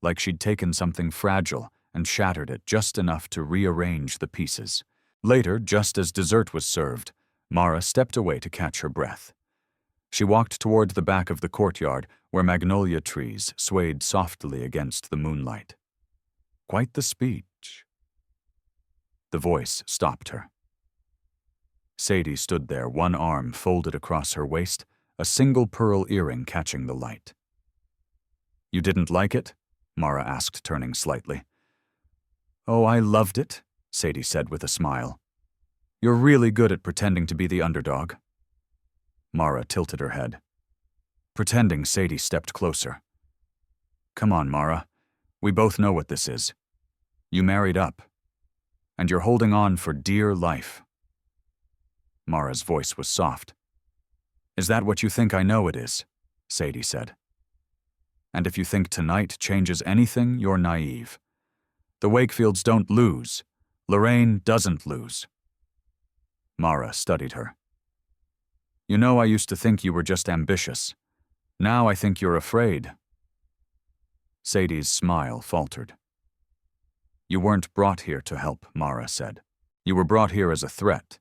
like she'd taken something fragile and shattered it just enough to rearrange the pieces. Later, just as dessert was served, Mara stepped away to catch her breath. She walked toward the back of the courtyard where magnolia trees swayed softly against the moonlight. Quite the speech. The voice stopped her. Sadie stood there, one arm folded across her waist, a single pearl earring catching the light. "You didn't like it?" Mara asked, turning slightly. "Oh, I loved it," Sadie said with a smile. "You're really good at pretending to be the underdog." Mara tilted her head. Pretending, Sadie stepped closer. "Come on, Mara. We both know what this is. You married up. And you're holding on for dear life." Mara's voice was soft. "Is that what you think I know it is?" Sadie said. "And if you think tonight changes anything, you're naive. The Wakefields don't lose. Lorraine doesn't lose." Mara studied her. "You know, I used to think you were just ambitious. Now I think you're afraid." Sadie's smile faltered. "You weren't brought here to help," Mara said. "You were brought here as a threat.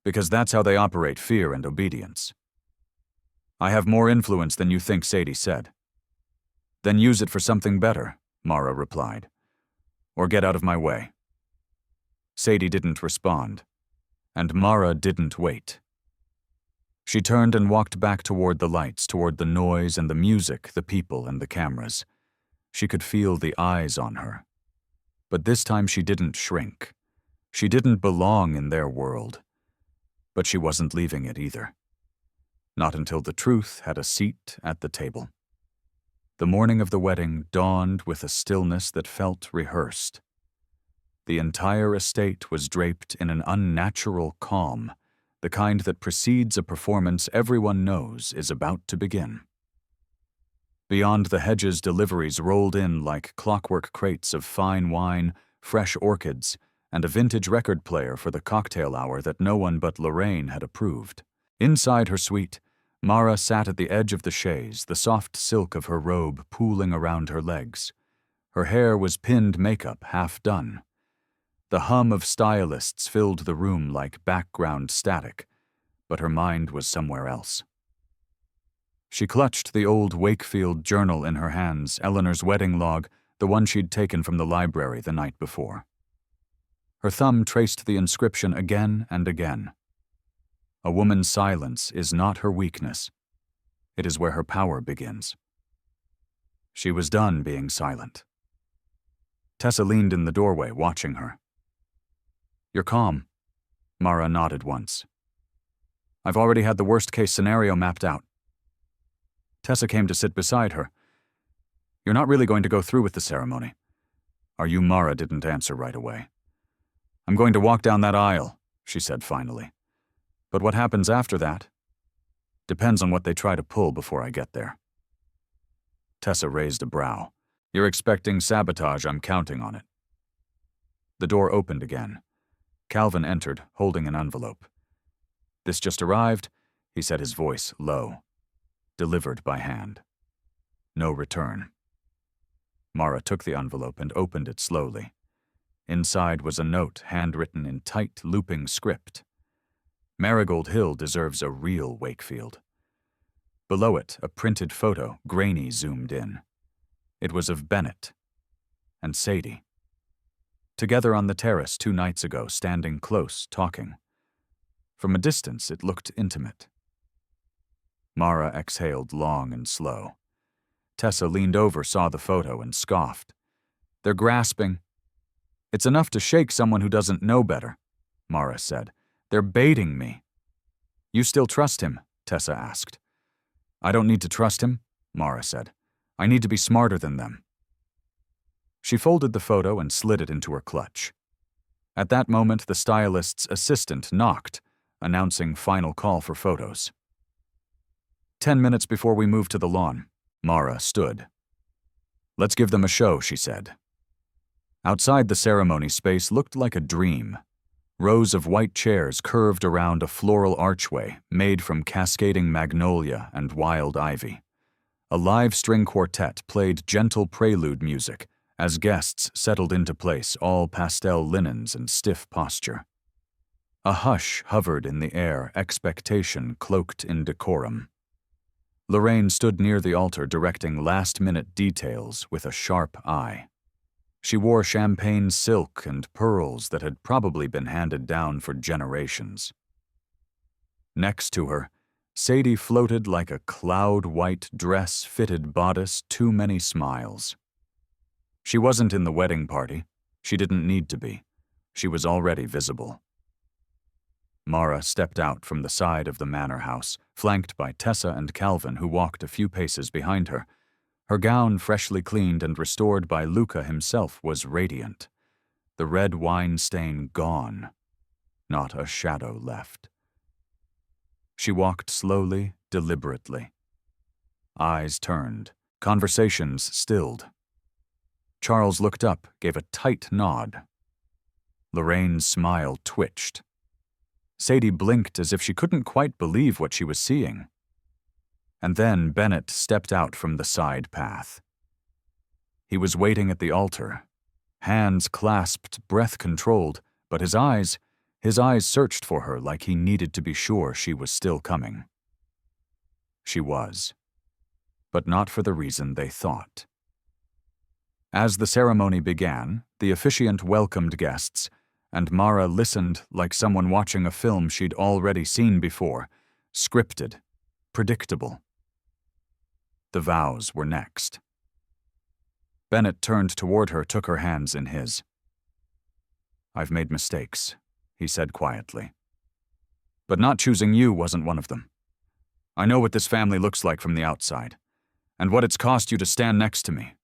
Because that's how they operate fear and obedience." "I have more influence than you think," Sadie said. "Then use it for something better," Mara replied. "Or get out of my way." Sadie didn't respond, and Mara didn't wait. She turned and walked back toward the lights, toward the noise and the music, the people and the cameras. She could feel the eyes on her. But this time she didn't shrink. She didn't belong in their world. But she wasn't leaving it either. Not until the truth had a seat at the table. The morning of the wedding dawned with a stillness that felt rehearsed. The entire estate was draped in an unnatural calm, the kind that precedes a performance everyone knows is about to begin. Beyond the hedges, deliveries rolled in like clockwork crates of fine wine, fresh orchids, and a vintage record player for the cocktail hour that no one but Lorraine had approved. Inside her suite, Mara sat at the edge of the chaise, the soft silk of her robe pooling around her legs. Her hair was pinned makeup, half done. The hum of stylists filled the room like background static, but her mind was somewhere else. She clutched the old Wakefield journal in her hands, Eleanor's wedding log, the one she'd taken from the library the night before. Her thumb traced the inscription again and again. A woman's silence is not her weakness. It is where her power begins. She was done being silent. Tessa leaned in the doorway, watching her. "You're calm." Mara nodded once. "I've already had the worst-case scenario mapped out." Tessa came to sit beside her. "You're not really going to go through with the ceremony, are you?" Mara didn't answer right away. "I'm going to walk down that aisle," she said finally. "But what happens after that? Depends on what they try to pull before I get there." Tessa raised a brow. "You're expecting sabotage, I'm counting on it." The door opened again. Calvin entered, holding an envelope. "This just arrived," he said, his voice low. "Delivered by hand. No return." Mara took the envelope and opened it slowly. Inside was a note handwritten in tight, looping script. "Marigold Hill deserves a real Wakefield." Below it, a printed photo, grainy, zoomed in. It was of Bennett and Sadie. Together on the terrace 2 nights ago, standing close, talking. From a distance, it looked intimate. Mara exhaled long and slow. Tessa leaned over, saw the photo, and scoffed. "They're grasping." "It's enough to shake someone who doesn't know better," Mara said. "They're baiting me." "You still trust him?" Tessa asked. "I don't need to trust him," Mara said. "I need to be smarter than them." She folded the photo and slid it into her clutch. At that moment, the stylist's assistant knocked, announcing final call for photos. 10 minutes before we moved to the lawn, Mara stood. "Let's give them a show," she said. Outside, the ceremony space looked like a dream. Rows of white chairs curved around a floral archway made from cascading magnolia and wild ivy. A live string quartet played gentle prelude music as guests settled into place, all pastel linens and stiff posture. A hush hovered in the air, expectation cloaked in decorum. Lorraine stood near the altar directing last-minute details with a sharp eye. She wore champagne silk and pearls that had probably been handed down for generations. Next to her, Sadie floated like a cloud-white dress-fitted bodice too many smiles. She wasn't in the wedding party. She didn't need to be. She was already visible. Mara stepped out from the side of the manor house, flanked by Tessa and Calvin, who walked a few paces behind her. Her gown, freshly cleaned and restored by Luca himself, was radiant. The red wine stain gone. Not a shadow left. She walked slowly, deliberately. Eyes turned, conversations stilled. Charles looked up, gave a tight nod. Lorraine's smile twitched. Sadie blinked as if she couldn't quite believe what she was seeing. And then Bennett stepped out from the side path. He was waiting at the altar, hands clasped, breath controlled, but his eyes searched for her like he needed to be sure she was still coming. She was, but not for the reason they thought. As the ceremony began, the officiant welcomed guests, and Mara listened like someone watching a film she'd already seen before, scripted, predictable. The vows were next. Bennett turned toward her, took her hands in his. "I've made mistakes," he said quietly. "But not choosing you wasn't one of them. I know what this family looks like from the outside, and what it's cost you to stand next to me.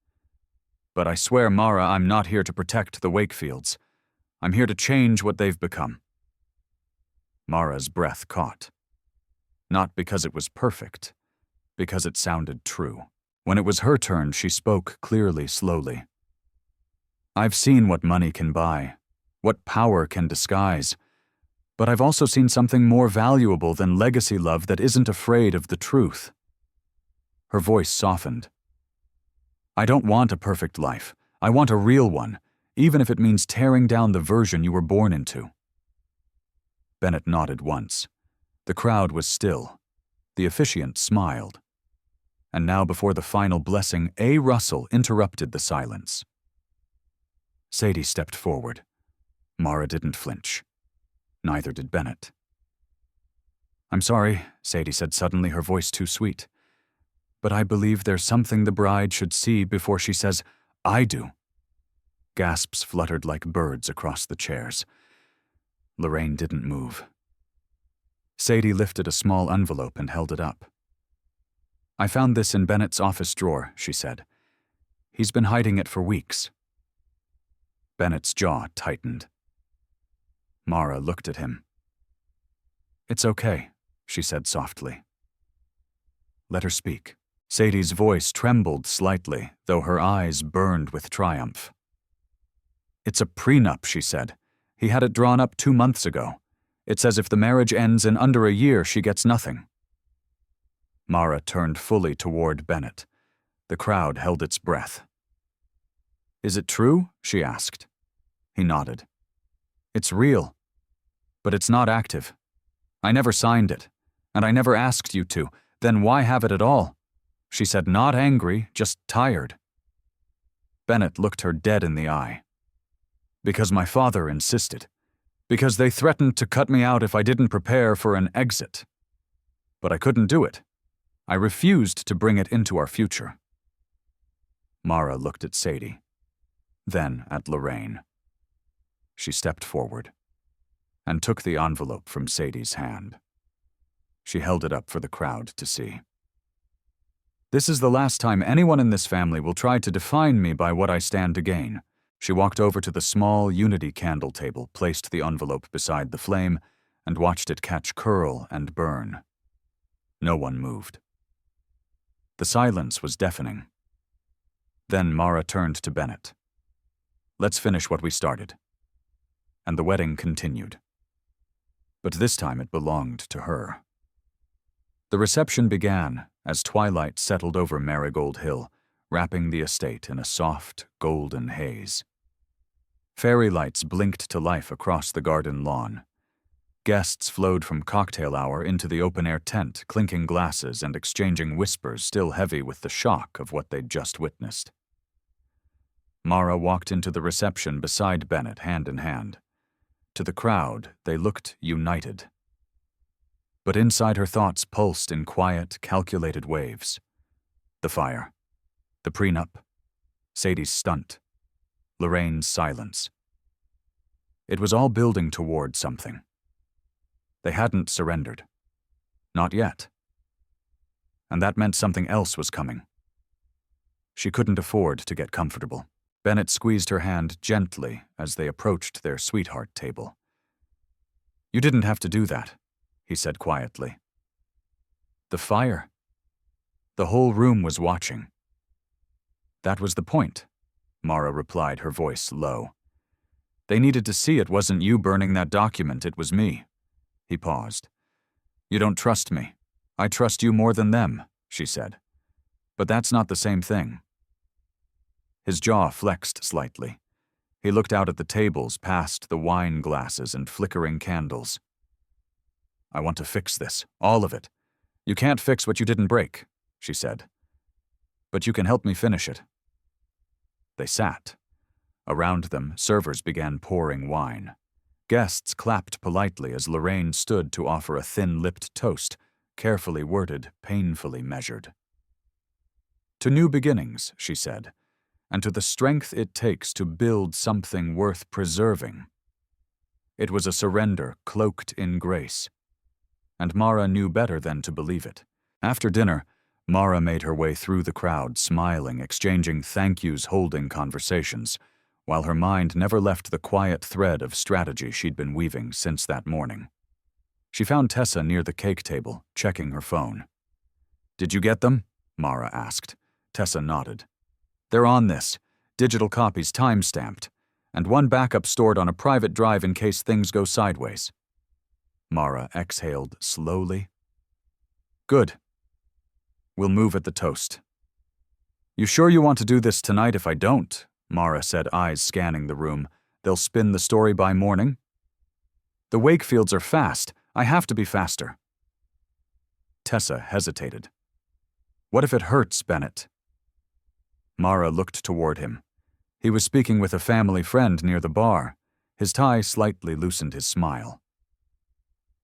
But I swear, Mara, I'm not here to protect the Wakefields. I'm here to change what they've become." Mara's breath caught. Not because it was perfect, because it sounded true. When it was her turn, she spoke clearly, slowly. "I've seen what money can buy, what power can disguise, but I've also seen something more valuable than legacy love that isn't afraid of the truth." Her voice softened. "I don't want a perfect life. I want a real one, even if it means tearing down the version you were born into." Bennett nodded once. The crowd was still. The officiant smiled. And now, before the final blessing, A. Russell interrupted the silence. Sadie stepped forward. Mara didn't flinch. Neither did Bennett. "I'm sorry," Sadie said suddenly, her voice too sweet. "But I believe there's something the bride should see before she says, 'I do.'" Gasps fluttered like birds across the chairs. Lorraine didn't move. Sadie lifted a small envelope and held it up. "I found this in Bennett's office drawer," she said. "He's been hiding it for weeks." Bennett's jaw tightened. Mara looked at him. "It's okay," she said softly. "Let her speak." Sadie's voice trembled slightly, though her eyes burned with triumph. "It's a prenup," she said. "He had it drawn up 2 months ago. It says if the marriage ends in under a year, she gets nothing." Mara turned fully toward Bennett. The crowd held its breath. "Is it true?" she asked. He nodded. "It's real. But it's not active. I never signed it, and I never asked you to. Then why have it at all?" She said, not angry, just tired. Bennett looked her dead in the eye. "Because my father insisted. Because they threatened to cut me out if I didn't prepare for an exit. But I couldn't do it. I refused to bring it into our future." Mara looked at Sadie, then at Lorraine. She stepped forward and took the envelope from Sadie's hand. She held it up for the crowd to see. "This is the last time anyone in this family will try to define me by what I stand to gain." She walked over to the small unity candle table, placed the envelope beside the flame, and watched it catch curl and burn. No one moved. The silence was deafening. Then Mara turned to Bennett. "Let's finish what we started." and the wedding continued. But this time it belonged to her. The reception began as twilight settled over Marigold Hill, wrapping the estate in a soft, golden haze. Fairy lights blinked to life across the garden lawn. Guests flowed from cocktail hour into the open-air tent, clinking glasses and exchanging whispers still heavy with the shock of what they'd just witnessed. Mara walked into the reception beside Bennett, hand in hand. To the crowd, they looked united. But inside her thoughts pulsed in quiet, calculated waves. The fire, the prenup, Sadie's stunt, Lorraine's silence. It was all building toward something. They hadn't surrendered. Not yet. And that meant something else was coming. She couldn't afford to get comfortable. Bennett squeezed her hand gently as they approached their sweetheart table. "You didn't have to do that," he said quietly. "The fire. The whole room was watching." "That was the point," Mara replied, her voice low. "They needed to see it wasn't you burning that document, it was me." He paused. "You don't trust me. I trust you more than them," she said. "But that's not the same thing." His jaw flexed slightly. He looked out at the tables past the wine glasses and flickering candles. "I want to fix this, all of it. You can't fix what you didn't break," she said. "But you can help me finish it." They sat. Around them, servers began pouring wine. Guests clapped politely as Lorraine stood to offer a thin-lipped toast, carefully worded, painfully measured. "To new beginnings," she said, "and to the strength it takes to build something worth preserving." It was a surrender cloaked in grace. And Mara knew better than to believe it. After dinner, Mara made her way through the crowd, smiling, exchanging thank yous, holding conversations, while her mind never left the quiet thread of strategy she'd been weaving since that morning. She found Tessa near the cake table, checking her phone. "Did you get them?" Mara asked. Tessa nodded. "They're on this. Digital copies time-stamped. And one backup stored on a private drive in case things go sideways." Mara exhaled slowly. "Good. We'll move at the toast." "You sure you want to do this tonight? If I don't," Mara said, eyes scanning the room, "they'll spin the story by morning." "The Wakefields are fast. I have to be faster." Tessa hesitated. "What if it hurts, Bennett?" Mara looked toward him. He was speaking with a family friend near the bar. His tie slightly loosened his smile.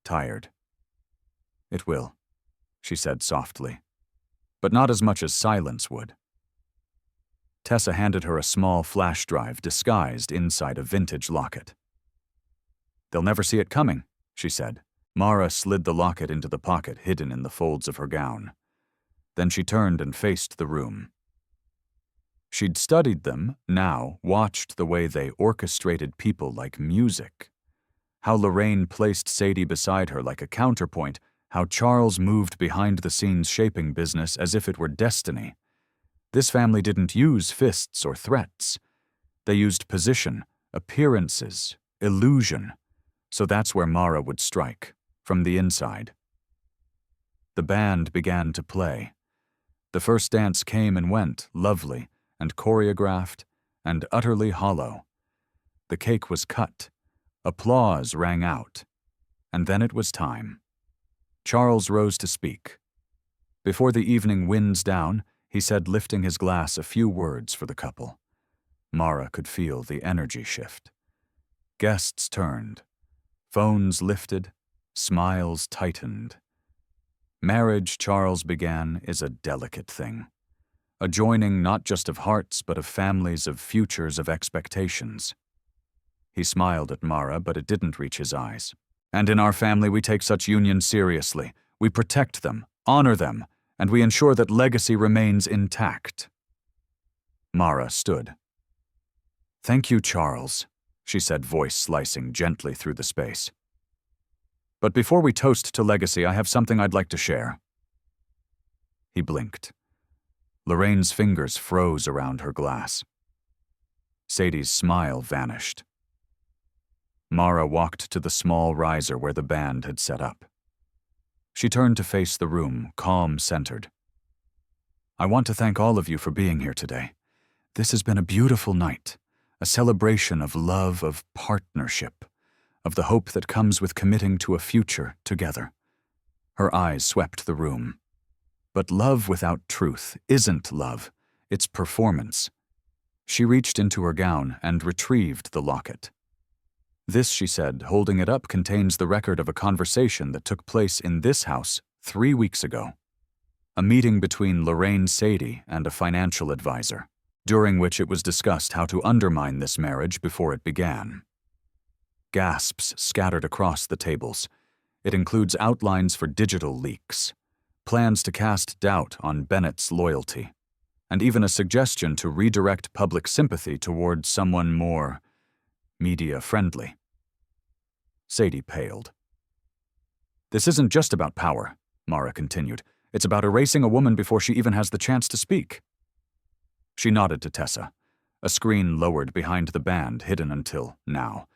"Tired." "It will," she said softly. "But not as much as silence would." Tessa handed her a small flash drive disguised inside a vintage locket. "They'll never see it coming," she said. Mara slid the locket into the pocket hidden in the folds of her gown. Then she turned and faced the room. She'd studied them, now watched the way they orchestrated people like music. How Lorraine placed Sadie beside her like a counterpoint, how Charles moved behind the scenes shaping business as if it were destiny. This family didn't use fists or threats. They used position, appearances, illusion. So that's where Mara would strike, from the inside. The band began to play. The first dance came and went, lovely, and choreographed, and utterly hollow. The cake was cut. Applause rang out. And then it was time. Charles rose to speak. Before the evening winds down, he said, lifting his glass, a few words for the couple. Mara could feel the energy shift. Guests turned. Phones lifted. Smiles tightened. Marriage, Charles began, is a delicate thing. A joining not just of hearts, but of families, of futures, of expectations. He smiled at Mara, but it didn't reach his eyes. "And in our family we take such unions seriously. We protect them, honor them, and we ensure that legacy remains intact." Mara stood. "Thank you, Charles," she said, voice slicing gently through the space. "But before we toast to legacy, I have something I'd like to share." He blinked. Lorraine's fingers froze around her glass. Sadie's smile vanished. Mara walked to the small riser where the band had set up. She turned to face the room, calm-centered. I want to thank all of you for being here today. This has been a beautiful night, a celebration of love, of partnership, of the hope that comes with committing to a future together. Her eyes swept the room. But love without truth isn't love, it's performance. She reached into her gown and retrieved the locket. This, she said, holding it up, contains the record of a conversation that took place in this house 3 weeks ago. A meeting between Lorraine Sadie and a financial advisor, during which it was discussed how to undermine this marriage before it began. Gasps scattered across the tables. It includes outlines for digital leaks, plans to cast doubt on Bennett's loyalty, and even a suggestion to redirect public sympathy towards someone more media-friendly. Sadie paled. This isn't just about power, Mara continued. It's about erasing a woman before she even has the chance to speak. She nodded to Tessa. A screen lowered behind the band, hidden until now.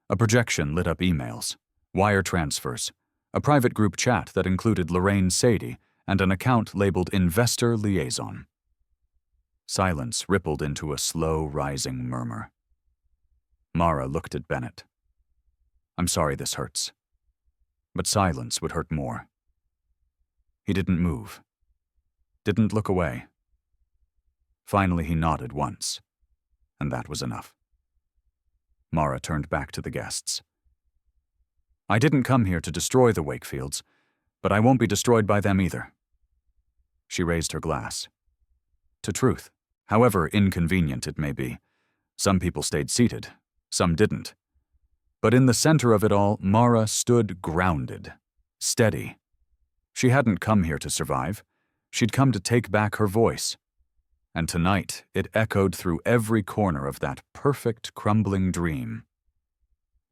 A projection lit up emails, wire transfers, a private group chat that included Lorraine Sadie, and an account labeled Investor Liaison. Silence rippled into a slow, rising murmur. Mara looked at Bennett. I'm sorry this hurts. But silence would hurt more. He didn't move. Didn't look away. Finally, he nodded once, and that was enough. Mara turned back to the guests. I didn't come here to destroy the Wakefields, but I won't be destroyed by them either. She raised her glass. To truth, however inconvenient it may be. Some people stayed seated, some didn't. But in the center of it all, Mara stood grounded, steady. She hadn't come here to survive. She'd come to take back her voice. And tonight, it echoed through every corner of that perfect, crumbling dream.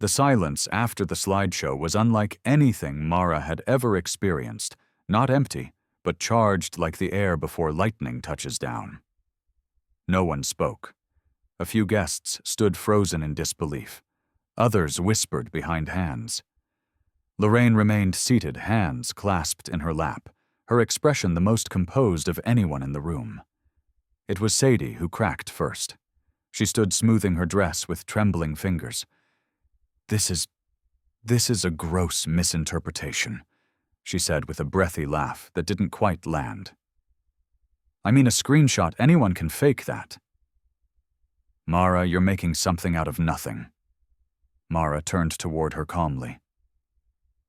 The silence after the slideshow was unlike anything Mara had ever experienced, not empty, but charged like the air before lightning touches down. No one spoke. A few guests stood frozen in disbelief. Others whispered behind hands. Lorraine remained seated, hands clasped in her lap, her expression the most composed of anyone in the room. It was Sadie who cracked first. She stood smoothing her dress with trembling fingers. This is a gross misinterpretation, she said with a breathy laugh that didn't quite land. I mean, a screenshot, anyone can fake that. Mara, you're making something out of nothing. Mara turned toward her calmly.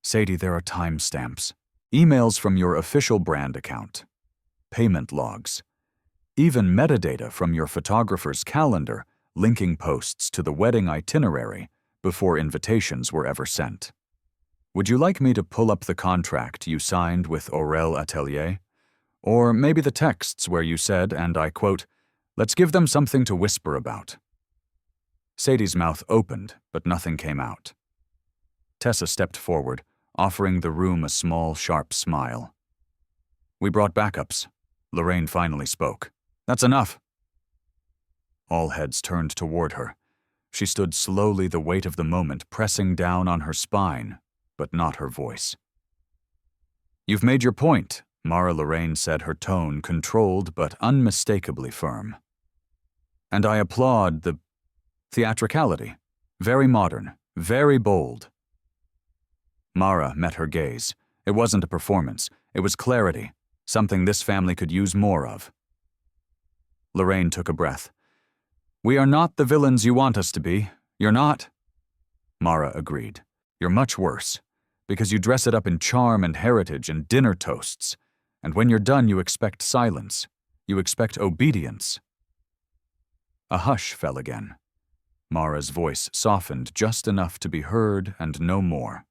Sadie, there are timestamps, emails from your official brand account, payment logs, even metadata from your photographer's calendar linking posts to the wedding itinerary before invitations were ever sent. Would you like me to pull up the contract you signed with Aurel Atelier? Or maybe the texts where you said, and I quote, let's give them something to whisper about. Sadie's mouth opened, but nothing came out. Tessa stepped forward, offering the room a small, sharp smile. We brought backups. Lorraine finally spoke. That's enough. All heads turned toward her. She stood slowly, the weight of the moment pressing down on her spine, but not her voice. You've made your point, Mara Lorraine said, her tone controlled but unmistakably firm. And I applaud the theatricality. Very modern, very bold. Mara met her gaze. It wasn't a performance. It was clarity, something this family could use more of. Lorraine took a breath. We are not the villains you want us to be. You're not. Mara agreed. You're much worse, because you dress it up in charm and heritage and dinner toasts, and when you're done you expect silence. You expect obedience. A hush fell again. Mara's voice softened just enough to be heard and no more.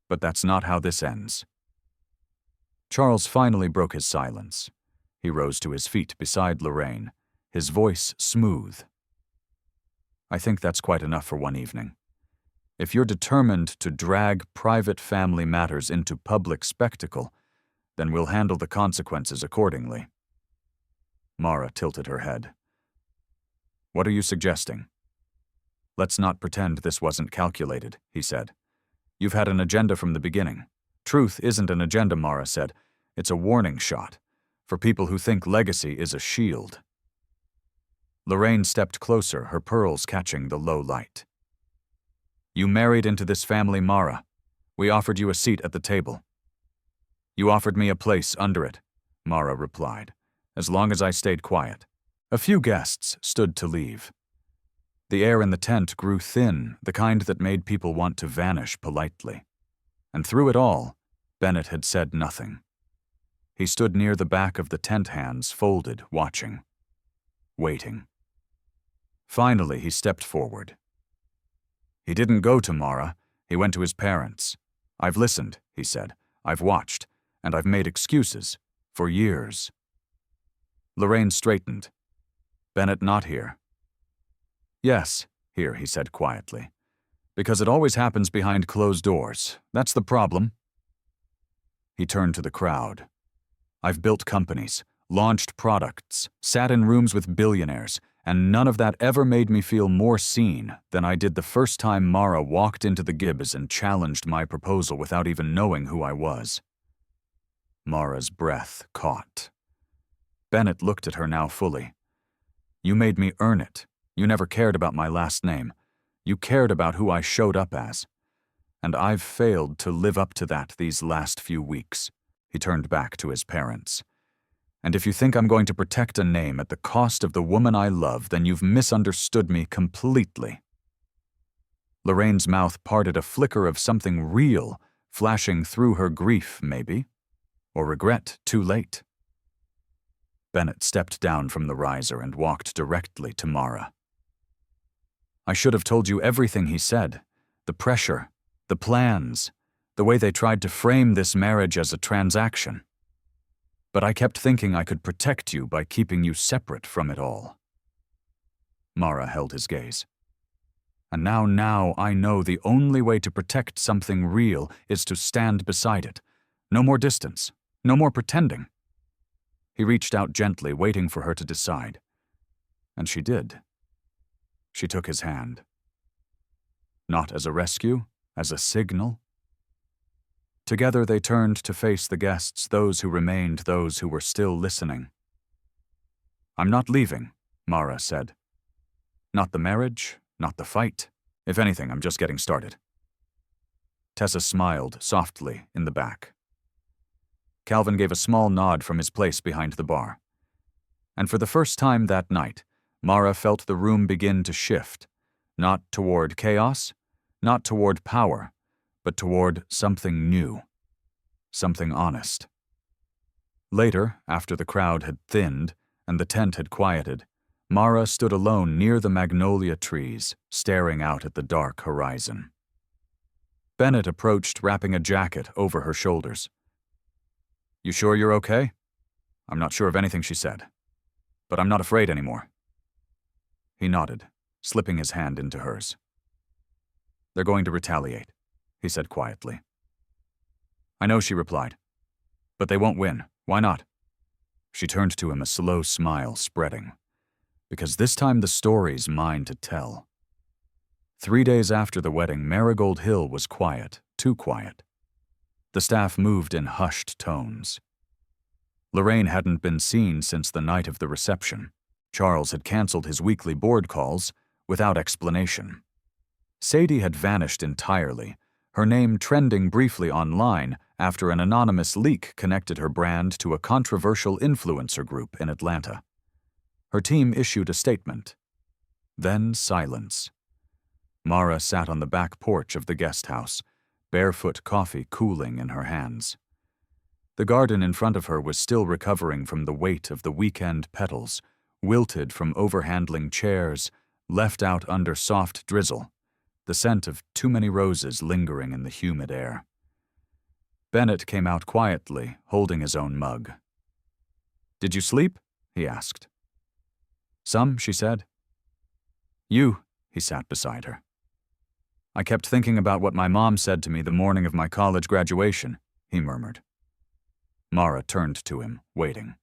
But that's not how this ends. Charles finally broke his silence. He rose to his feet beside Lorraine, his voice smooth. I think that's quite enough for one evening. If you're determined to drag private family matters into public spectacle, then we'll handle the consequences accordingly. Mara tilted her head. What are you suggesting? Let's not pretend this wasn't calculated, he said. You've had an agenda from the beginning. Truth isn't an agenda, Mara said. It's a warning shot. For people who think legacy is a shield. Lorraine stepped closer, her pearls catching the low light. You married into this family, Mara. We offered you a seat at the table. You offered me a place under it, Mara replied, as long as I stayed quiet. A few guests stood to leave. The air in the tent grew thin, the kind that made people want to vanish politely. And through it all, Bennett had said nothing. He stood near the back of the tent, hands folded, watching. Waiting. Finally, he stepped forward. He didn't go to Mara. He went to his parents. I've listened, he said. I've watched, and I've made excuses. For years. Lorraine straightened. Bennett not here. Yes, here, he said quietly. Because it always happens behind closed doors. That's the problem. He turned to the crowd. I've built companies, launched products, sat in rooms with billionaires, and none of that ever made me feel more seen than I did the first time Mara walked into the Gibbs and challenged my proposal without even knowing who I was. Mara's breath caught. Bennett looked at her now fully. You made me earn it. You never cared about my last name. You cared about who I showed up as. And I've failed to live up to that these last few weeks. He turned back to his parents. And if you think I'm going to protect a name at the cost of the woman I love, then you've misunderstood me completely. Lorraine's mouth parted, a flicker of something real, flashing through her grief, maybe, or regret too late. Bennett stepped down from the riser and walked directly to Mara. I should have told you everything he said. The pressure, the plans, the way they tried to frame this marriage as a transaction. But I kept thinking I could protect you by keeping you separate from it all. Mara held his gaze. And now I know the only way to protect something real is to stand beside it. No more distance, no more pretending. He reached out gently, waiting for her to decide. And she did. She took his hand. Not as a rescue, as a signal. Together they turned to face the guests, those who remained, those who were still listening. I'm not leaving, Mara said. Not the marriage, not the fight. If anything, I'm just getting started. Tessa smiled softly in the back. Calvin gave a small nod from his place behind the bar. And for the first time that night, Mara felt the room begin to shift, not toward chaos, not toward power, but toward something new, something honest. Later, after the crowd had thinned and the tent had quieted, Mara stood alone near the magnolia trees, staring out at the dark horizon. Bennett approached, wrapping a jacket over her shoulders. You sure you're okay? I'm not sure of anything she said, but I'm not afraid anymore. He nodded, slipping his hand into hers. They're going to retaliate, he said quietly. I know, she replied. But they won't win. Why not? She turned to him, a slow smile spreading. Because this time the story's mine to tell. 3 days after the wedding, Marigold Hill was quiet, too quiet. The staff moved in hushed tones. Lorraine hadn't been seen since the night of the reception. Charles had canceled his weekly board calls without explanation. Sadie had vanished entirely, her name trending briefly online after an anonymous leak connected her brand to a controversial influencer group in Atlanta. Her team issued a statement. Then silence. Mara sat on the back porch of the guest house, barefoot coffee cooling in her hands. The garden in front of her was still recovering from the weight of the weekend petals, wilted from overhandling chairs, left out under soft drizzle, the scent of too many roses lingering in the humid air. Bennett came out quietly, holding his own mug. Did you sleep? He asked. Some, she said. You, he sat beside her. I kept thinking about what my mom said to me the morning of my college graduation, he murmured. Mara turned to him, waiting.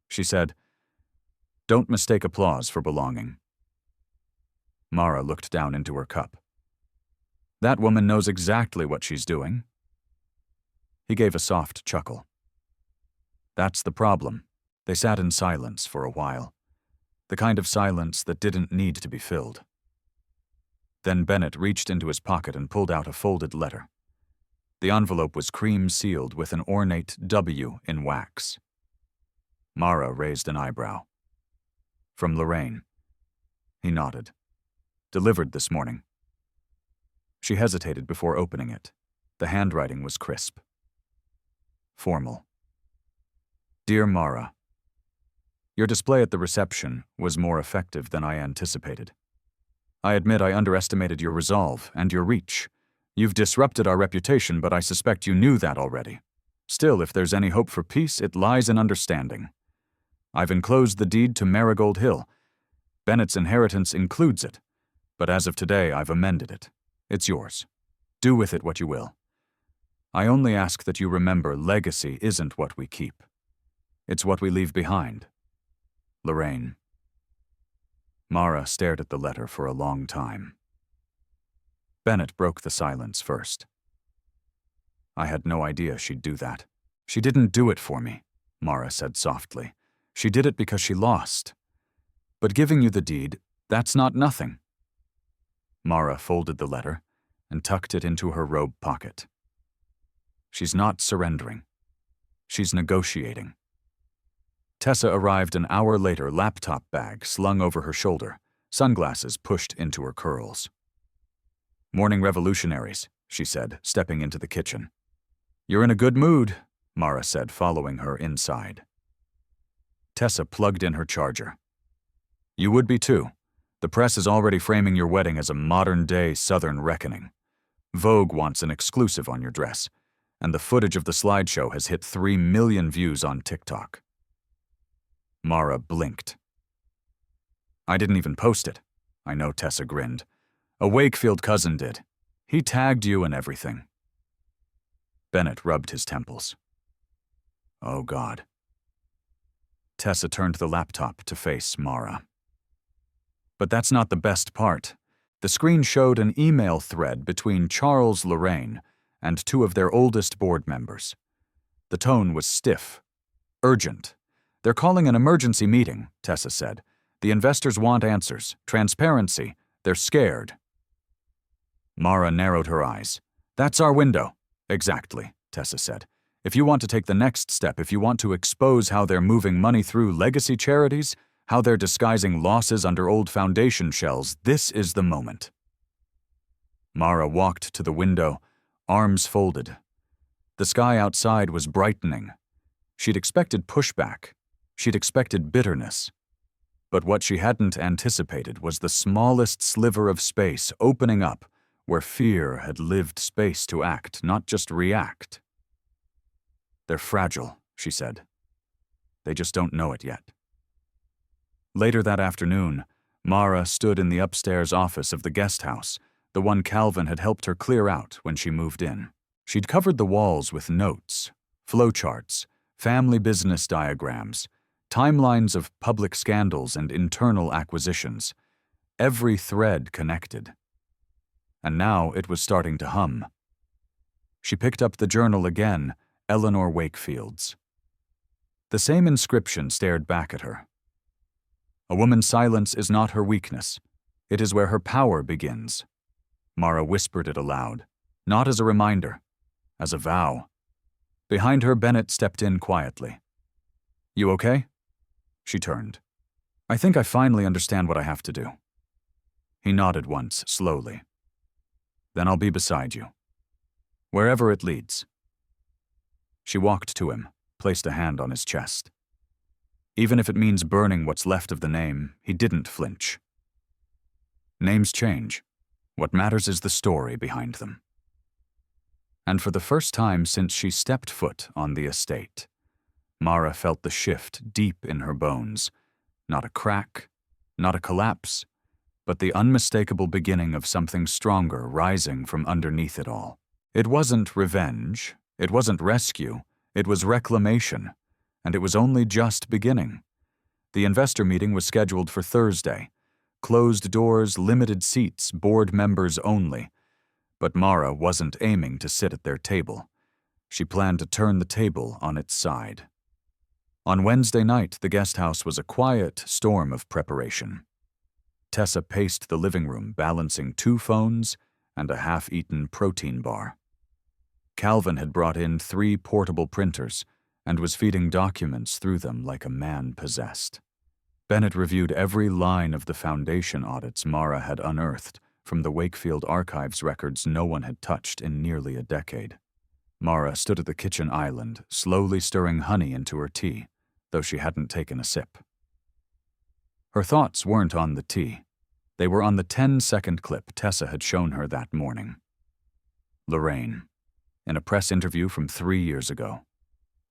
She said, Don't mistake applause for belonging. Mara looked down into her cup. That woman knows exactly what she's doing. He gave a soft chuckle. That's the problem. They sat in silence for a while. The kind of silence that didn't need to be filled. Then Bennett reached into his pocket and pulled out a folded letter. The envelope was cream-sealed with an ornate W in wax. Mara raised an eyebrow. From Lorraine. He nodded. Delivered this morning. She hesitated before opening it. The handwriting was crisp. Formal. Dear Mara, your display at the reception was more effective than I anticipated. I admit I underestimated your resolve and your reach. You've disrupted our reputation, but I suspect you knew that already. Still, if there's any hope for peace, it lies in understanding. I've enclosed the deed to Marigold Hill. Bennett's inheritance includes it, but as of today, I've amended it. It's yours. Do with it what you will. I only ask that you remember legacy isn't what we keep. It's what we leave behind. Lorraine. Mara stared at the letter for a long time. Bennett broke the silence first. I had no idea she'd do that. She didn't do it for me, Mara said softly. She did it because she lost. But giving you the deed, that's not nothing. Mara folded the letter and tucked it into her robe pocket. She's not surrendering. She's negotiating. Tessa arrived an hour later, laptop bag slung over her shoulder, sunglasses pushed into her curls. Morning revolutionaries, she said, stepping into the kitchen. You're in a good mood, Mara said, following her inside. Tessa plugged in her charger. You would be too. The press is already framing your wedding as a modern-day Southern reckoning. Vogue wants an exclusive on your dress, and the footage of the slideshow has hit 3 million views on TikTok. Mara blinked. I didn't even post it. I know, Tessa grinned. A Wakefield cousin did. He tagged you and everything. Bennett rubbed his temples. Oh, God. Tessa turned the laptop to face Mara. But that's not the best part. The screen showed an email thread between Charles Lorraine and 2 of their oldest board members. The tone was stiff, urgent. They're calling an emergency meeting, Tessa said. The investors want answers, transparency. They're scared. Mara narrowed her eyes. That's our window. Exactly, Tessa said. If you want to take the next step, if you want to expose how they're moving money through legacy charities, how they're disguising losses under old foundation shells, this is the moment. Mara walked to the window, arms folded. The sky outside was brightening. She'd expected pushback. She'd expected bitterness. But what she hadn't anticipated was the smallest sliver of space opening up where fear had lived space to act, not just react. They're fragile, she said. They just don't know it yet. Later that afternoon, Mara stood in the upstairs office of the guest house, the one Calvin had helped her clear out when she moved in. She'd covered the walls with notes, flowcharts, family business diagrams, timelines of public scandals and internal acquisitions. Every thread connected. And now it was starting to hum. She picked up the journal again, Eleanor Wakefield's. The same inscription stared back at her. A woman's silence is not her weakness. It is where her power begins. Mara whispered it aloud, not as a reminder, as a vow. Behind her, Bennett stepped in quietly. You okay? She turned. I think I finally understand what I have to do. He nodded once, slowly. Then I'll be beside you. Wherever it leads. She walked to him, placed a hand on his chest. Even if it means burning what's left of the name, he didn't flinch. Names change. What matters is the story behind them. And for the first time since she stepped foot on the estate, Mara felt the shift deep in her bones. Not a crack, not a collapse, but the unmistakable beginning of something stronger rising from underneath it all. It wasn't revenge, it wasn't rescue, it was reclamation, and it was only just beginning. The investor meeting was scheduled for Thursday. Closed doors, limited seats, board members only. But Mara wasn't aiming to sit at their table. She planned to turn the table on its side. On Wednesday night, the guest house was a quiet storm of preparation. Tessa paced the living room, balancing 2 phones and a half-eaten protein bar. Calvin had brought in 3 portable printers and was feeding documents through them like a man possessed. Bennett reviewed every line of the foundation audits Mara had unearthed from the Wakefield archives records no one had touched in nearly a decade. Mara stood at the kitchen island, slowly stirring honey into her tea, though she hadn't taken a sip. Her thoughts weren't on the tea. They were on the 10-second clip Tessa had shown her that morning. Lorraine, in a press interview from 3 years ago,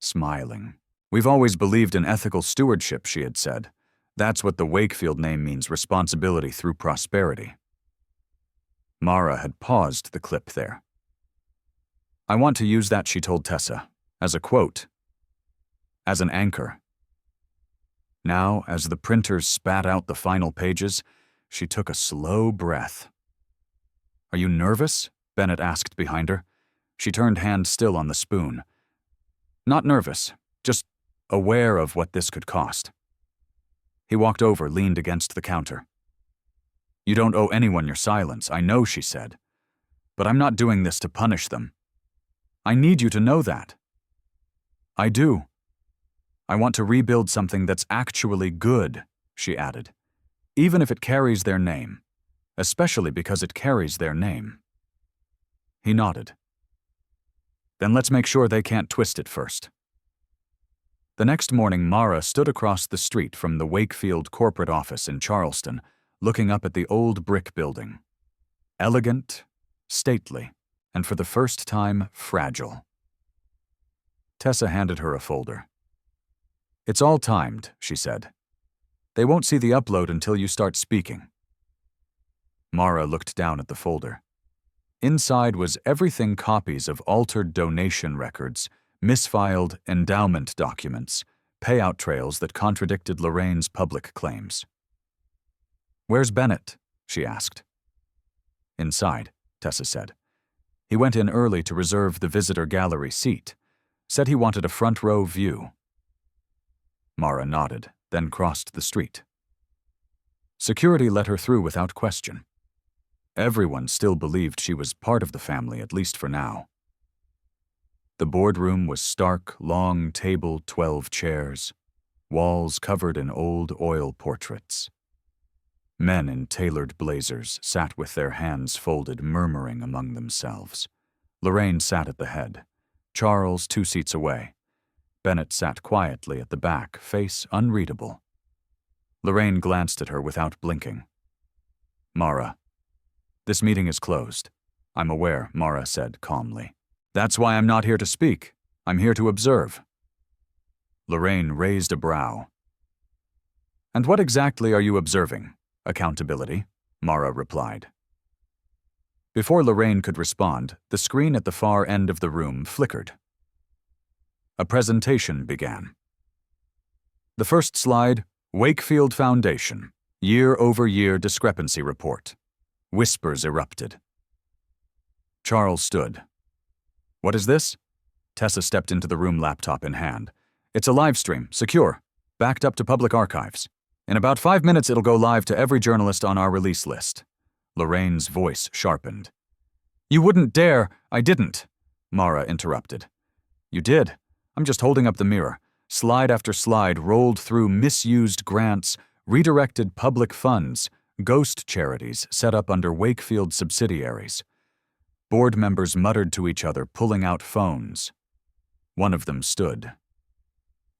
smiling. "We've always believed in ethical stewardship," she had said. "That's what the Wakefield name means, responsibility through prosperity." Mara had paused the clip there. "I want to use that," she told Tessa, "as a quote, as an anchor." Now, as the printers spat out the final pages, she took a slow breath. "Are you nervous?" Bennett asked behind her. She turned hand still on the spoon. "Not nervous, just aware of what this could cost." He walked over, leaned against the counter. "You don't owe anyone your silence, I know," she said. "But I'm not doing this to punish them. I need you to know that." "I do. I want to rebuild something that's actually good," she added, "even if it carries their name, especially because it carries their name." He nodded. "Then let's make sure they can't twist it first." The next morning, Mara stood across the street from the Wakefield corporate office in Charleston, looking up at the old brick building. Elegant, stately, and for the first time, fragile. Tessa handed her a folder. "It's all timed," she said. "They won't see the upload until you start speaking." Mara looked down at the folder. Inside was everything copies of altered donation records, misfiled endowment documents, payout trails that contradicted Lorraine's public claims. "Where's Bennett?" she asked. "Inside," Tessa said. "He went in early to reserve the visitor gallery seat. Said he wanted a front-row view." Mara nodded, then crossed the street. Security let her through without question. Everyone still believed she was part of the family, at least for now. The boardroom was stark, long table, 12 chairs, walls covered in old oil portraits. Men in tailored blazers sat with their hands folded, murmuring among themselves. Lorraine sat at the head, Charles 2 seats away. Bennett sat quietly at the back, face unreadable. Lorraine glanced at her without blinking. "Mara, this meeting is closed." "I'm aware," Mara said calmly. "That's why I'm not here to speak. I'm here to observe." Lorraine raised a brow. "And what exactly are you observing?" "Accountability," Mara replied. Before Lorraine could respond, the screen at the far end of the room flickered. A presentation began. The first slide, Wakefield Foundation, year-over-year discrepancy report. Whispers erupted. Charles stood. "What is this?" Tessa stepped into the room, laptop in hand. "It's a live stream, secure, backed up to public archives. In about 5 minutes it'll go live to every journalist on our release list." Lorraine's voice sharpened. "You wouldn't dare!" "I didn't," Mara interrupted. "You did. I'm just holding up the mirror. Slide after slide rolled through misused grants, redirected public funds, ghost charities set up under Wakefield subsidiaries. Board members muttered to each other, pulling out phones. One of them stood.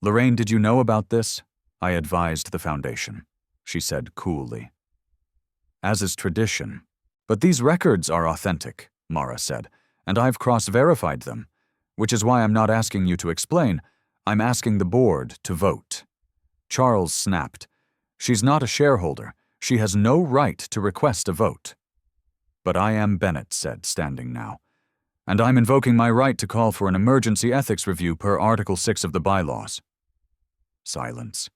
"Lorraine, did you know about this?" "I advised the foundation," she said coolly. "As is tradition. But these records are authentic," Mara said, "and I've cross-verified them, which is why I'm not asking you to explain. I'm asking the board to vote." Charles snapped. "She's not a shareholder. She has no right to request a vote." "But I am," Bennett said, standing now. "And I'm invoking my right to call for an emergency ethics review per Article 6 of the bylaws." Silence.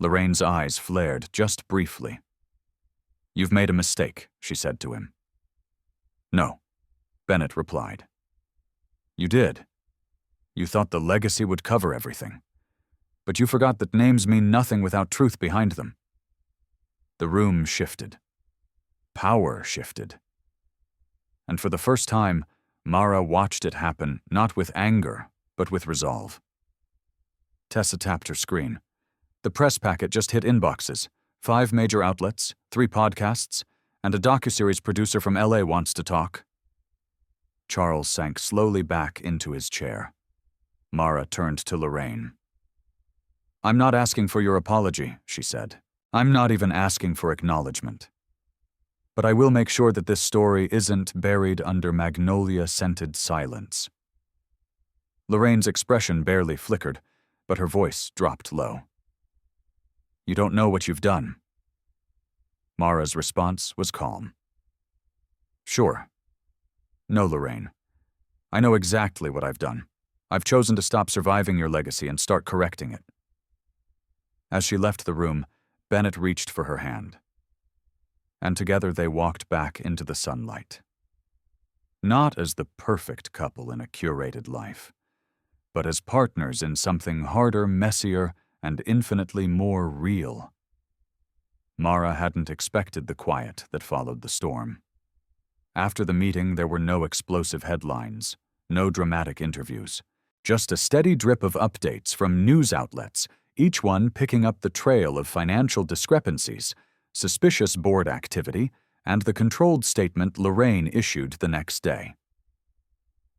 Lorraine's eyes flared just briefly. "You've made a mistake," she said to him. "No," Bennett replied. "You did. You thought the legacy would cover everything. But you forgot that names mean nothing without truth behind them." The room shifted. Power shifted. And for the first time, Mara watched it happen, not with anger, but with resolve. Tessa tapped her screen. The press packet just hit inboxes. 5 major outlets, 3 podcasts, and a docuseries producer from LA wants to talk. Charles sank slowly back into his chair. Mara turned to Lorraine. "I'm not asking for your apology," she said. "I'm not even asking for acknowledgement. But I will make sure that this story isn't buried under magnolia-scented silence." Lorraine's expression barely flickered, but her voice dropped low. "You don't know what you've done." Mara's response was calm. "Sure. No, Lorraine. I know exactly what I've done. I've chosen to stop surviving your legacy and start correcting it." As she left the room, Bennett reached for her hand. And together they walked back into the sunlight. Not as the perfect couple in a curated life, but as partners in something harder, messier, and infinitely more real. Mara hadn't expected the quiet that followed the storm. After the meeting, there were no explosive headlines, no dramatic interviews, just a steady drip of updates from news outlets, each one picking up the trail of financial discrepancies, suspicious board activity, and the controlled statement Lorraine issued the next day.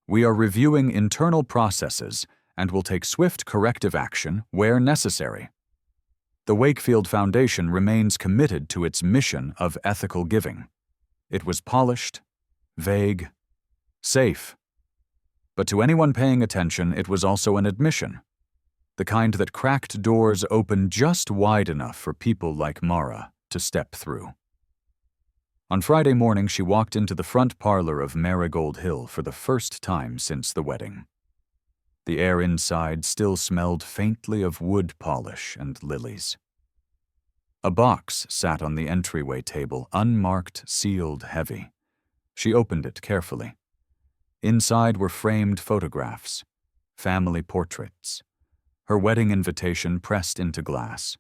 "We are reviewing internal processes and will take swift corrective action where necessary." The Wakefield Foundation remains committed to its mission of ethical giving. It was polished, vague, safe. But to anyone paying attention, it was also an admission, the kind that cracked doors open just wide enough for people like Mara to step through. On Friday morning, she walked into the front parlor of Marigold Hill for the first time since the wedding. The air inside still smelled faintly of wood polish and lilies. A box sat on the entryway table, unmarked, sealed, heavy. She opened it carefully. Inside were framed photographs, family portraits, her wedding invitation pressed into glass,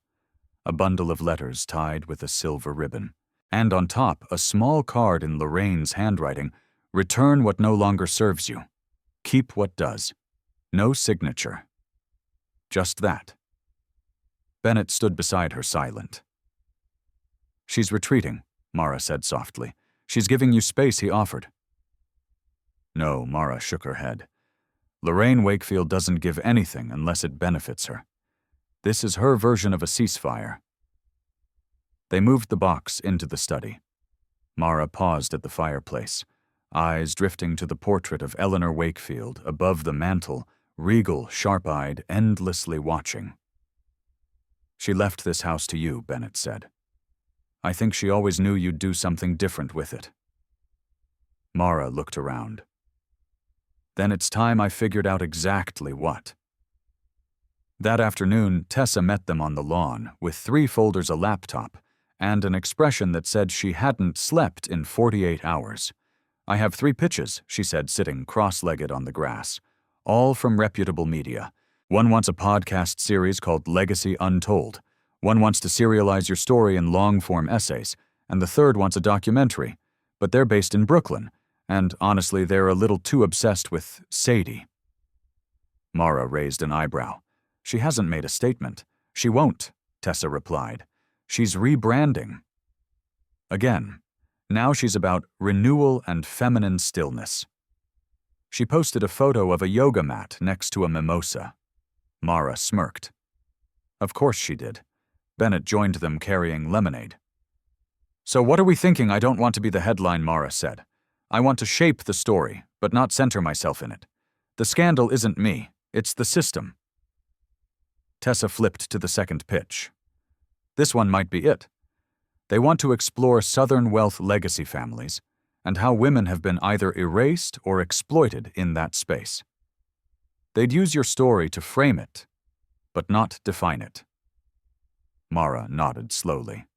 a bundle of letters tied with a silver ribbon, and on top a small card in Lorraine's handwriting: "Return what no longer serves you. Keep what does." No signature. Just that. Bennett stood beside her, silent. "She's retreating," Mara said softly. "She's giving you space he offered." No, Mara shook her head. Lorraine Wakefield doesn't give anything unless it benefits her. This is her version of a ceasefire. They moved the box into the study. Mara paused at the fireplace, eyes drifting to the portrait of Eleanor Wakefield above the mantel, regal, sharp-eyed, endlessly watching. "She left this house to you," Bennett said. "I think she always knew you'd do something different with it." Mara looked around. "Then it's time I figured out exactly what." That afternoon, Tessa met them on the lawn with 3 folders, a laptop, and an expression that said she hadn't slept in 48 hours. "I have 3 pitches," she said, sitting cross-legged on the grass, "all from reputable media. One wants a podcast series called Legacy Untold. One wants to serialize your story in long-form essays, and the third wants a documentary. But they're based in Brooklyn, and honestly, they're a little too obsessed with Sadie." Mara raised an eyebrow. "She hasn't made a statement." "She won't," Tessa replied. "She's rebranding." Again, now she's about renewal and feminine stillness. She posted a photo of a yoga mat next to a mimosa. Mara smirked. Of course she did. Bennett joined them carrying lemonade. "So what are we thinking? I don't want to be the headline," Mara said. "I want to shape the story, but not center myself in it. The scandal isn't me, it's the system." Tessa flipped to the second pitch. This one might be it. They want to explore Southern wealth legacy families and how women have been either erased or exploited in that space. They'd use your story to frame it, but not define it. Mara nodded slowly.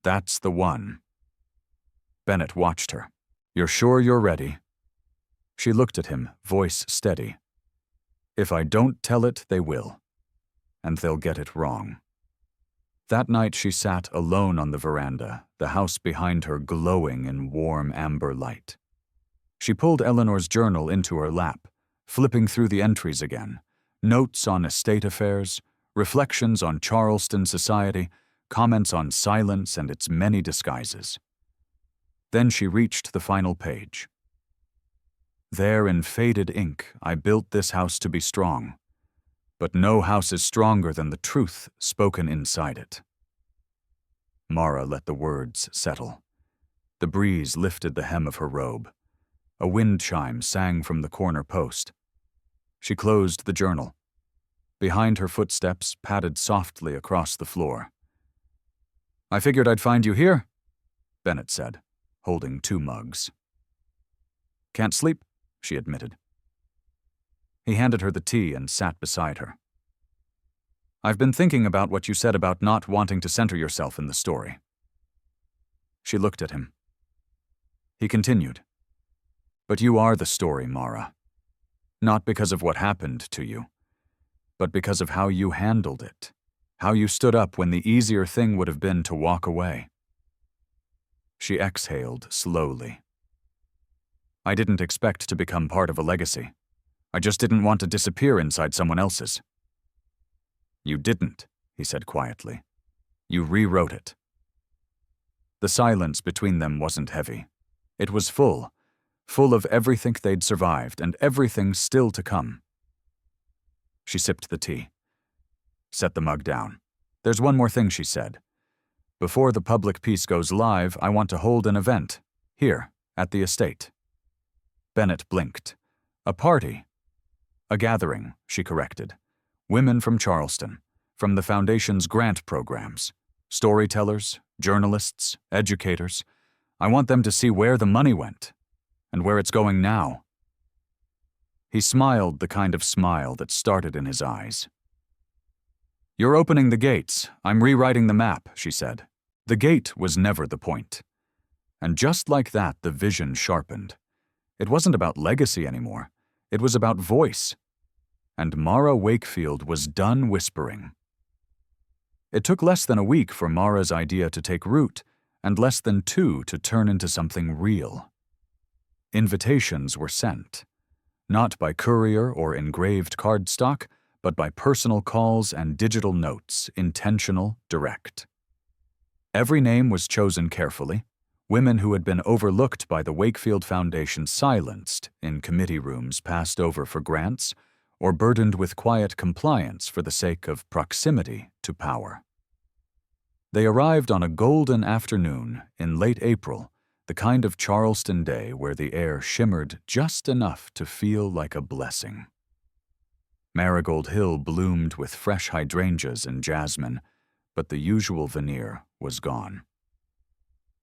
That's the one. Bennett watched her. You're sure you're ready? She looked at him, voice steady. If I don't tell it, they will. And they'll get it wrong. That night she sat alone on the veranda, the house behind her glowing in warm amber light. She pulled Eleanor's journal into her lap, flipping through the entries again. Notes on estate affairs, reflections on Charleston society, comments on silence and its many disguises. Then she reached the final page. There in faded ink, I built this house to be strong. But no house is stronger than the truth spoken inside it. Mara let the words settle. The breeze lifted the hem of her robe. A wind chime sang from the corner post. She closed the journal. Behind her footsteps padded softly across the floor. I figured I'd find you here, Bennett said, holding 2 mugs. Can't sleep, she admitted. He handed her the tea and sat beside her. I've been thinking about what you said about not wanting to center yourself in the story. She looked at him. He continued. But you are the story, Mara. Not because of what happened to you, but because of how you handled it, how you stood up when the easier thing would have been to walk away. She exhaled slowly. I didn't expect to become part of a legacy. I just didn't want to disappear inside someone else's. You didn't, he said quietly. You rewrote it. The silence between them wasn't heavy. It was full of everything they'd survived and everything still to come. She sipped the tea. Set the mug down. There's one more thing, she said. Before the public piece goes live, I want to hold an event. Here, at the estate. Bennett blinked. A party. A gathering, she corrected. Women from Charleston, from the Foundation's grant programs. Storytellers, journalists, educators. I want them to see where the money went, and where it's going now. He smiled the kind of smile that started in his eyes. You're opening the gates. I'm rewriting the map, she said. The gate was never the point. And just like that, the vision sharpened. It wasn't about legacy anymore. It was about voice. And Mara Wakefield was done whispering. It took less than a week for Mara's idea to take root, and less than 2 to turn into something real. Invitations were sent, not by courier or engraved cardstock, but by personal calls and digital notes, intentional, direct. Every name was chosen carefully. Women who had been overlooked by the Wakefield Foundation silenced in committee rooms passed over for grants, or burdened with quiet compliance for the sake of proximity to power. They arrived on a golden afternoon in late April, the kind of Charleston day where the air shimmered just enough to feel like a blessing. Marigold Hill bloomed with fresh hydrangeas and jasmine, but the usual veneer was gone.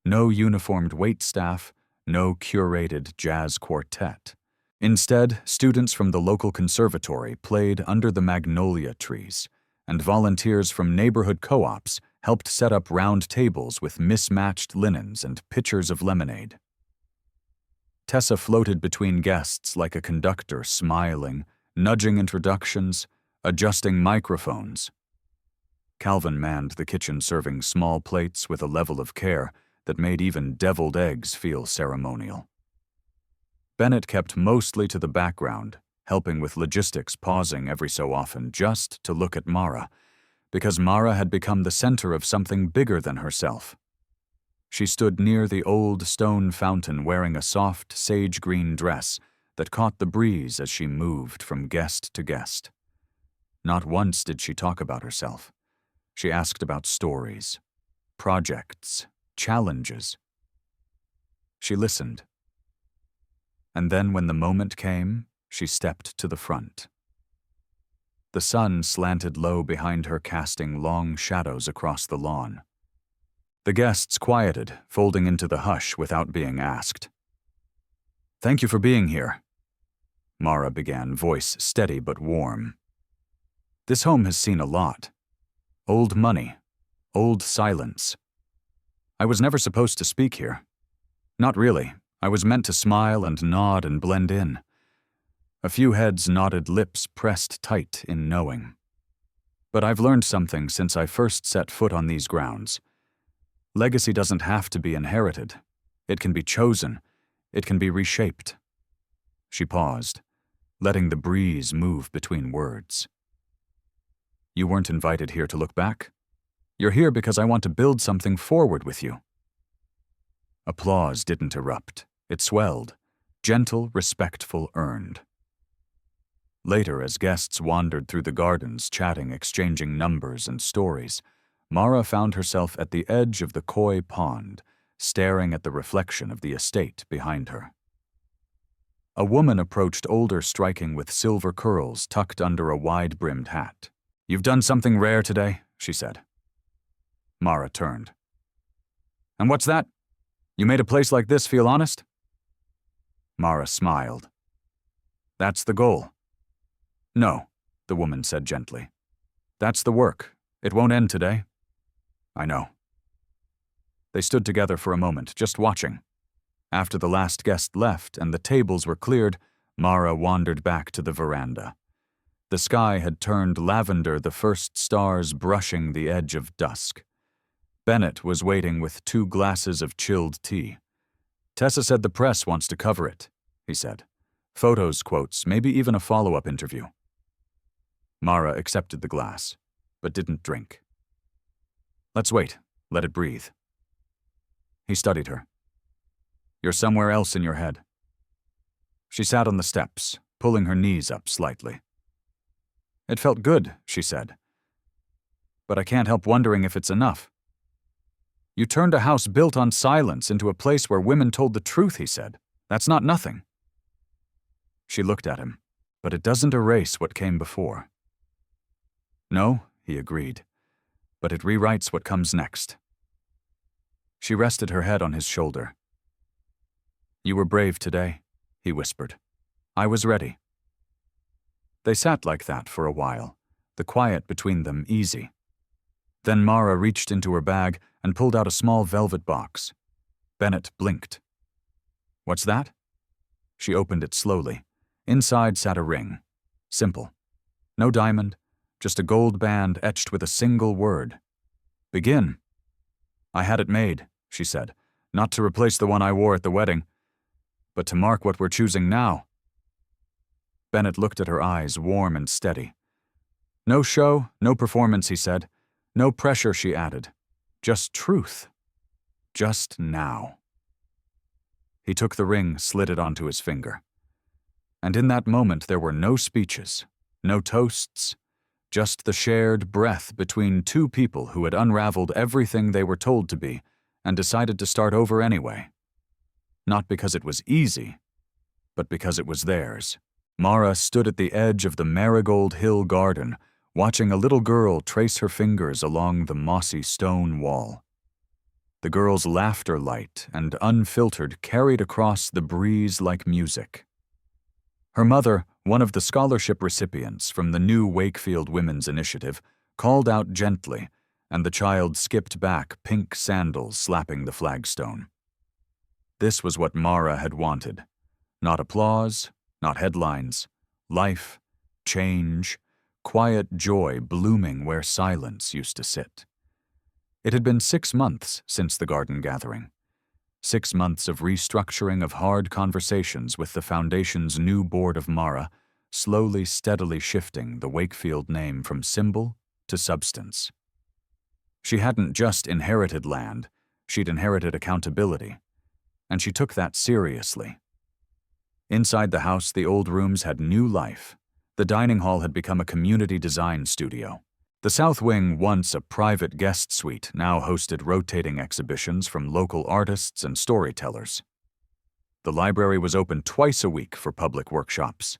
No uniformed waitstaff, no curated jazz quartet. Instead, students from the local conservatory played under the magnolia trees, and volunteers from neighborhood co-ops helped set up round tables with mismatched linens and pitchers of lemonade. Tessa floated between guests like a conductor, smiling, nudging introductions, adjusting microphones. Calvin manned the kitchen, serving small plates with a level of care that made even deviled eggs feel ceremonial. Bennett kept mostly to the background, helping with logistics, pausing every so often just to look at Mara, because Mara had become the center of something bigger than herself. She stood near the old stone fountain wearing a soft sage-green dress that caught the breeze as she moved from guest to guest. Not once did she talk about herself. She asked about stories, projects, challenges. She listened. And then when the moment came, she stepped to the front. The sun slanted low behind her, casting long shadows across the lawn. The guests quieted, folding into the hush without being asked. Thank you for being here, Mara began, voice steady but warm. This home has seen a lot. Old money, old silence. I was never supposed to speak here. Not really. I was meant to smile and nod and blend in. A few heads nodded, lips pressed tight in knowing. But I've learned something since I first set foot on these grounds. Legacy doesn't have to be inherited. It can be chosen. It can be reshaped. She paused, letting the breeze move between words. You weren't invited here to look back. You're here because I want to build something forward with you. Applause didn't erupt. It swelled, gentle, respectful, earned. Later, as guests wandered through the gardens, chatting, exchanging numbers and stories, Mara found herself at the edge of the koi pond, staring at the reflection of the estate behind her. A woman approached, older, striking with silver curls tucked under a wide-brimmed hat. "You've done something rare today," she said. Mara turned. "And what's that? You made a place like this feel honest?" Mara smiled. "That's the goal." "No," the woman said gently. "That's the work. It won't end today." "I know." They stood together for a moment, just watching. After the last guest left and the tables were cleared, Mara wandered back to the veranda. The sky had turned lavender, the first stars brushing the edge of dusk. Bennett was waiting with 2 glasses of chilled tea. "Tessa said the press wants to cover it," he said. "Photos, quotes, maybe even a follow-up interview." Mara accepted the glass, but didn't drink. "Let's wait. Let it breathe." He studied her. "You're somewhere else in your head." She sat on the steps, pulling her knees up slightly. "It felt good," she said. "But I can't help wondering if it's enough." "You turned a house built on silence into a place where women told the truth," he said. "That's not nothing." She looked at him, "But it doesn't erase what came before." "No," he agreed, "but it rewrites what comes next." She rested her head on his shoulder. "You were brave today," he whispered. "I was ready." They sat like that for a while, the quiet between them easy. Then Mara reached into her bag and pulled out a small velvet box. Bennett blinked. "What's that?" She opened it slowly. Inside sat a ring. Simple. No diamond, just a gold band etched with a single word. "Begin." "I had it made," she said, "not to replace the one I wore at the wedding, but to mark what we're choosing now." Bennett looked at her eyes, warm and steady. "No show, no performance," he said. "No pressure," she added. "Just truth. Just now." He took the ring, slid it onto his finger. And in that moment there were no speeches, no toasts, just the shared breath between 2 people who had unraveled everything they were told to be and decided to start over anyway. Not because it was easy, but because it was theirs. Mara stood at the edge of the Marigold Hill garden, watching a little girl trace her fingers along the mossy stone wall. The girl's laughter, light and unfiltered, carried across the breeze like music. Her mother, one of the scholarship recipients from the new Wakefield Women's Initiative, called out gently, and the child skipped back, pink sandals slapping the flagstone. This was what Mara had wanted. Not applause, not headlines. Life, change, quiet joy blooming where silence used to sit. It had been 6 months since the garden gathering. 6 months of restructuring, of hard conversations with the Foundation's new board of Mara, slowly, steadily shifting the Wakefield name from symbol to substance. She hadn't just inherited land, she'd inherited accountability, and she took that seriously. Inside the house, the old rooms had new life. The dining hall had become a community design studio. The South Wing, once a private guest suite, now hosted rotating exhibitions from local artists and storytellers. The library was open twice a week for public workshops,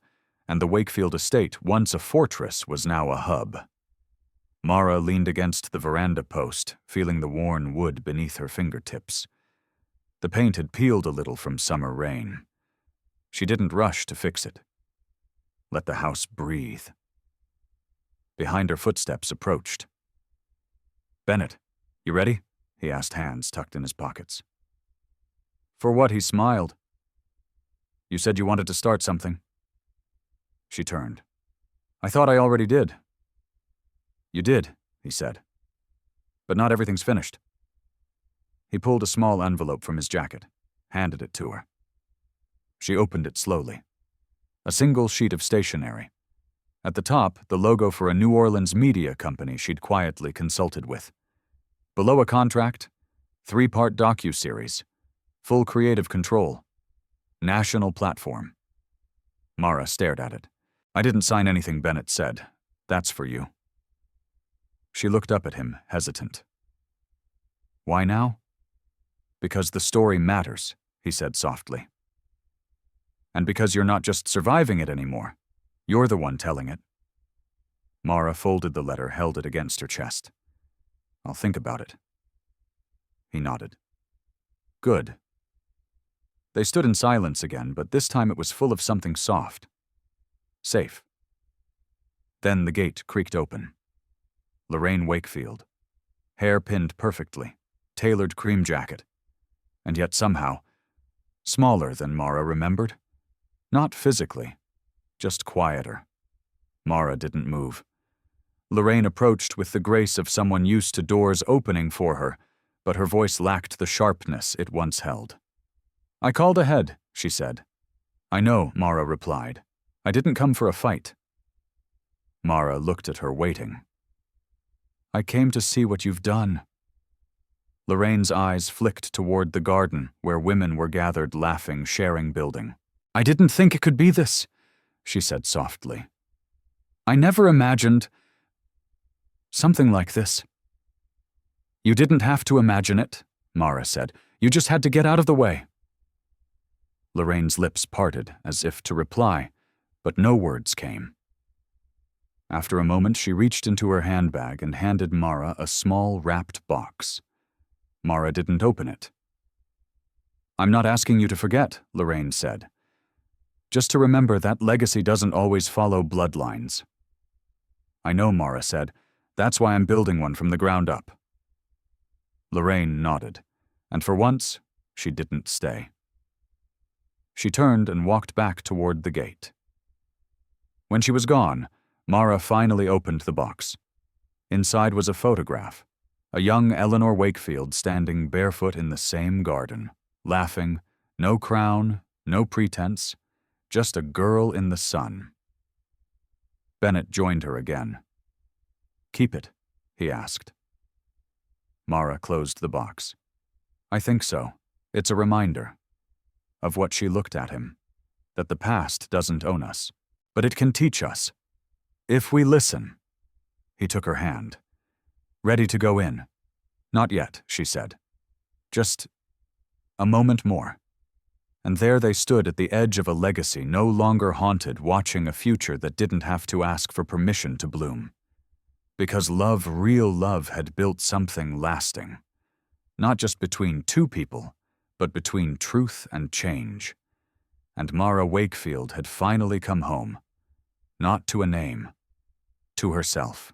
and the Wakefield estate, once a fortress, was now a hub. Mara leaned against the veranda post, feeling the worn wood beneath her fingertips. The paint had peeled a little from summer rain. She didn't rush to fix it. Let the house breathe. Behind her, footsteps approached. "Bennett, you ready?" he asked, hands tucked in his pockets. For what? He smiled. You said you wanted to start something. She turned. I thought I already did. You did, he said. But not everything's finished. He pulled a small envelope from his jacket, handed it to her. She opened it slowly. A single sheet of stationery. At the top, the logo for a New Orleans media company she'd quietly consulted with. Below a contract, 3-part docuseries, full creative control, national platform. Mara stared at it. I didn't sign anything, Bennett said. That's for you. She looked up at him, hesitant. Why now? Because the story matters, he said softly. And because you're not just surviving it anymore. You're the one telling it. Mara folded the letter, held it against her chest. I'll think about it. He nodded. Good. They stood in silence again, but this time it was full of something soft. Safe. Then the gate creaked open. Lorraine Wakefield. Hair pinned perfectly, tailored cream jacket. And yet somehow, smaller than Mara remembered. Not physically, just quieter. Mara didn't move. Lorraine approached with the grace of someone used to doors opening for her, but her voice lacked the sharpness it once held. I called ahead, she said. I know, Mara replied. I didn't come for a fight. Mara looked at her, waiting. I came to see what you've done. Lorraine's eyes flicked toward the garden, where women were gathered laughing, sharing building. I didn't think it could be this, she said softly. I never imagined something like this. You didn't have to imagine it, Mara said. You just had to get out of the way. Lorraine's lips parted, as if to reply, but no words came. After a moment, she reached into her handbag and handed Mara a small wrapped box. Mara didn't open it. I'm not asking you to forget, Lorraine said. Just to remember that legacy doesn't always follow bloodlines. I know, Mara said. That's why I'm building one from the ground up. Lorraine nodded, and for once, she didn't stay. She turned and walked back toward the gate. When she was gone, Mara finally opened the box. Inside was a photograph, a young Eleanor Wakefield standing barefoot in the same garden, laughing, no crown, no pretense, just a girl in the sun. Bennett joined her again. Keep it, he asked. Mara closed the box. I think so. It's a reminder of what she looked at him, that the past doesn't own us, but it can teach us. If we listen. He took her hand. Ready to go in? Not yet, she said. Just a moment more. And there they stood at the edge of a legacy no longer haunted, watching a future that didn't have to ask for permission to bloom. Because love, real love, had built something lasting. Not just between two people, but between truth and change. And Mara Wakefield had finally come home. Not to a name, to herself.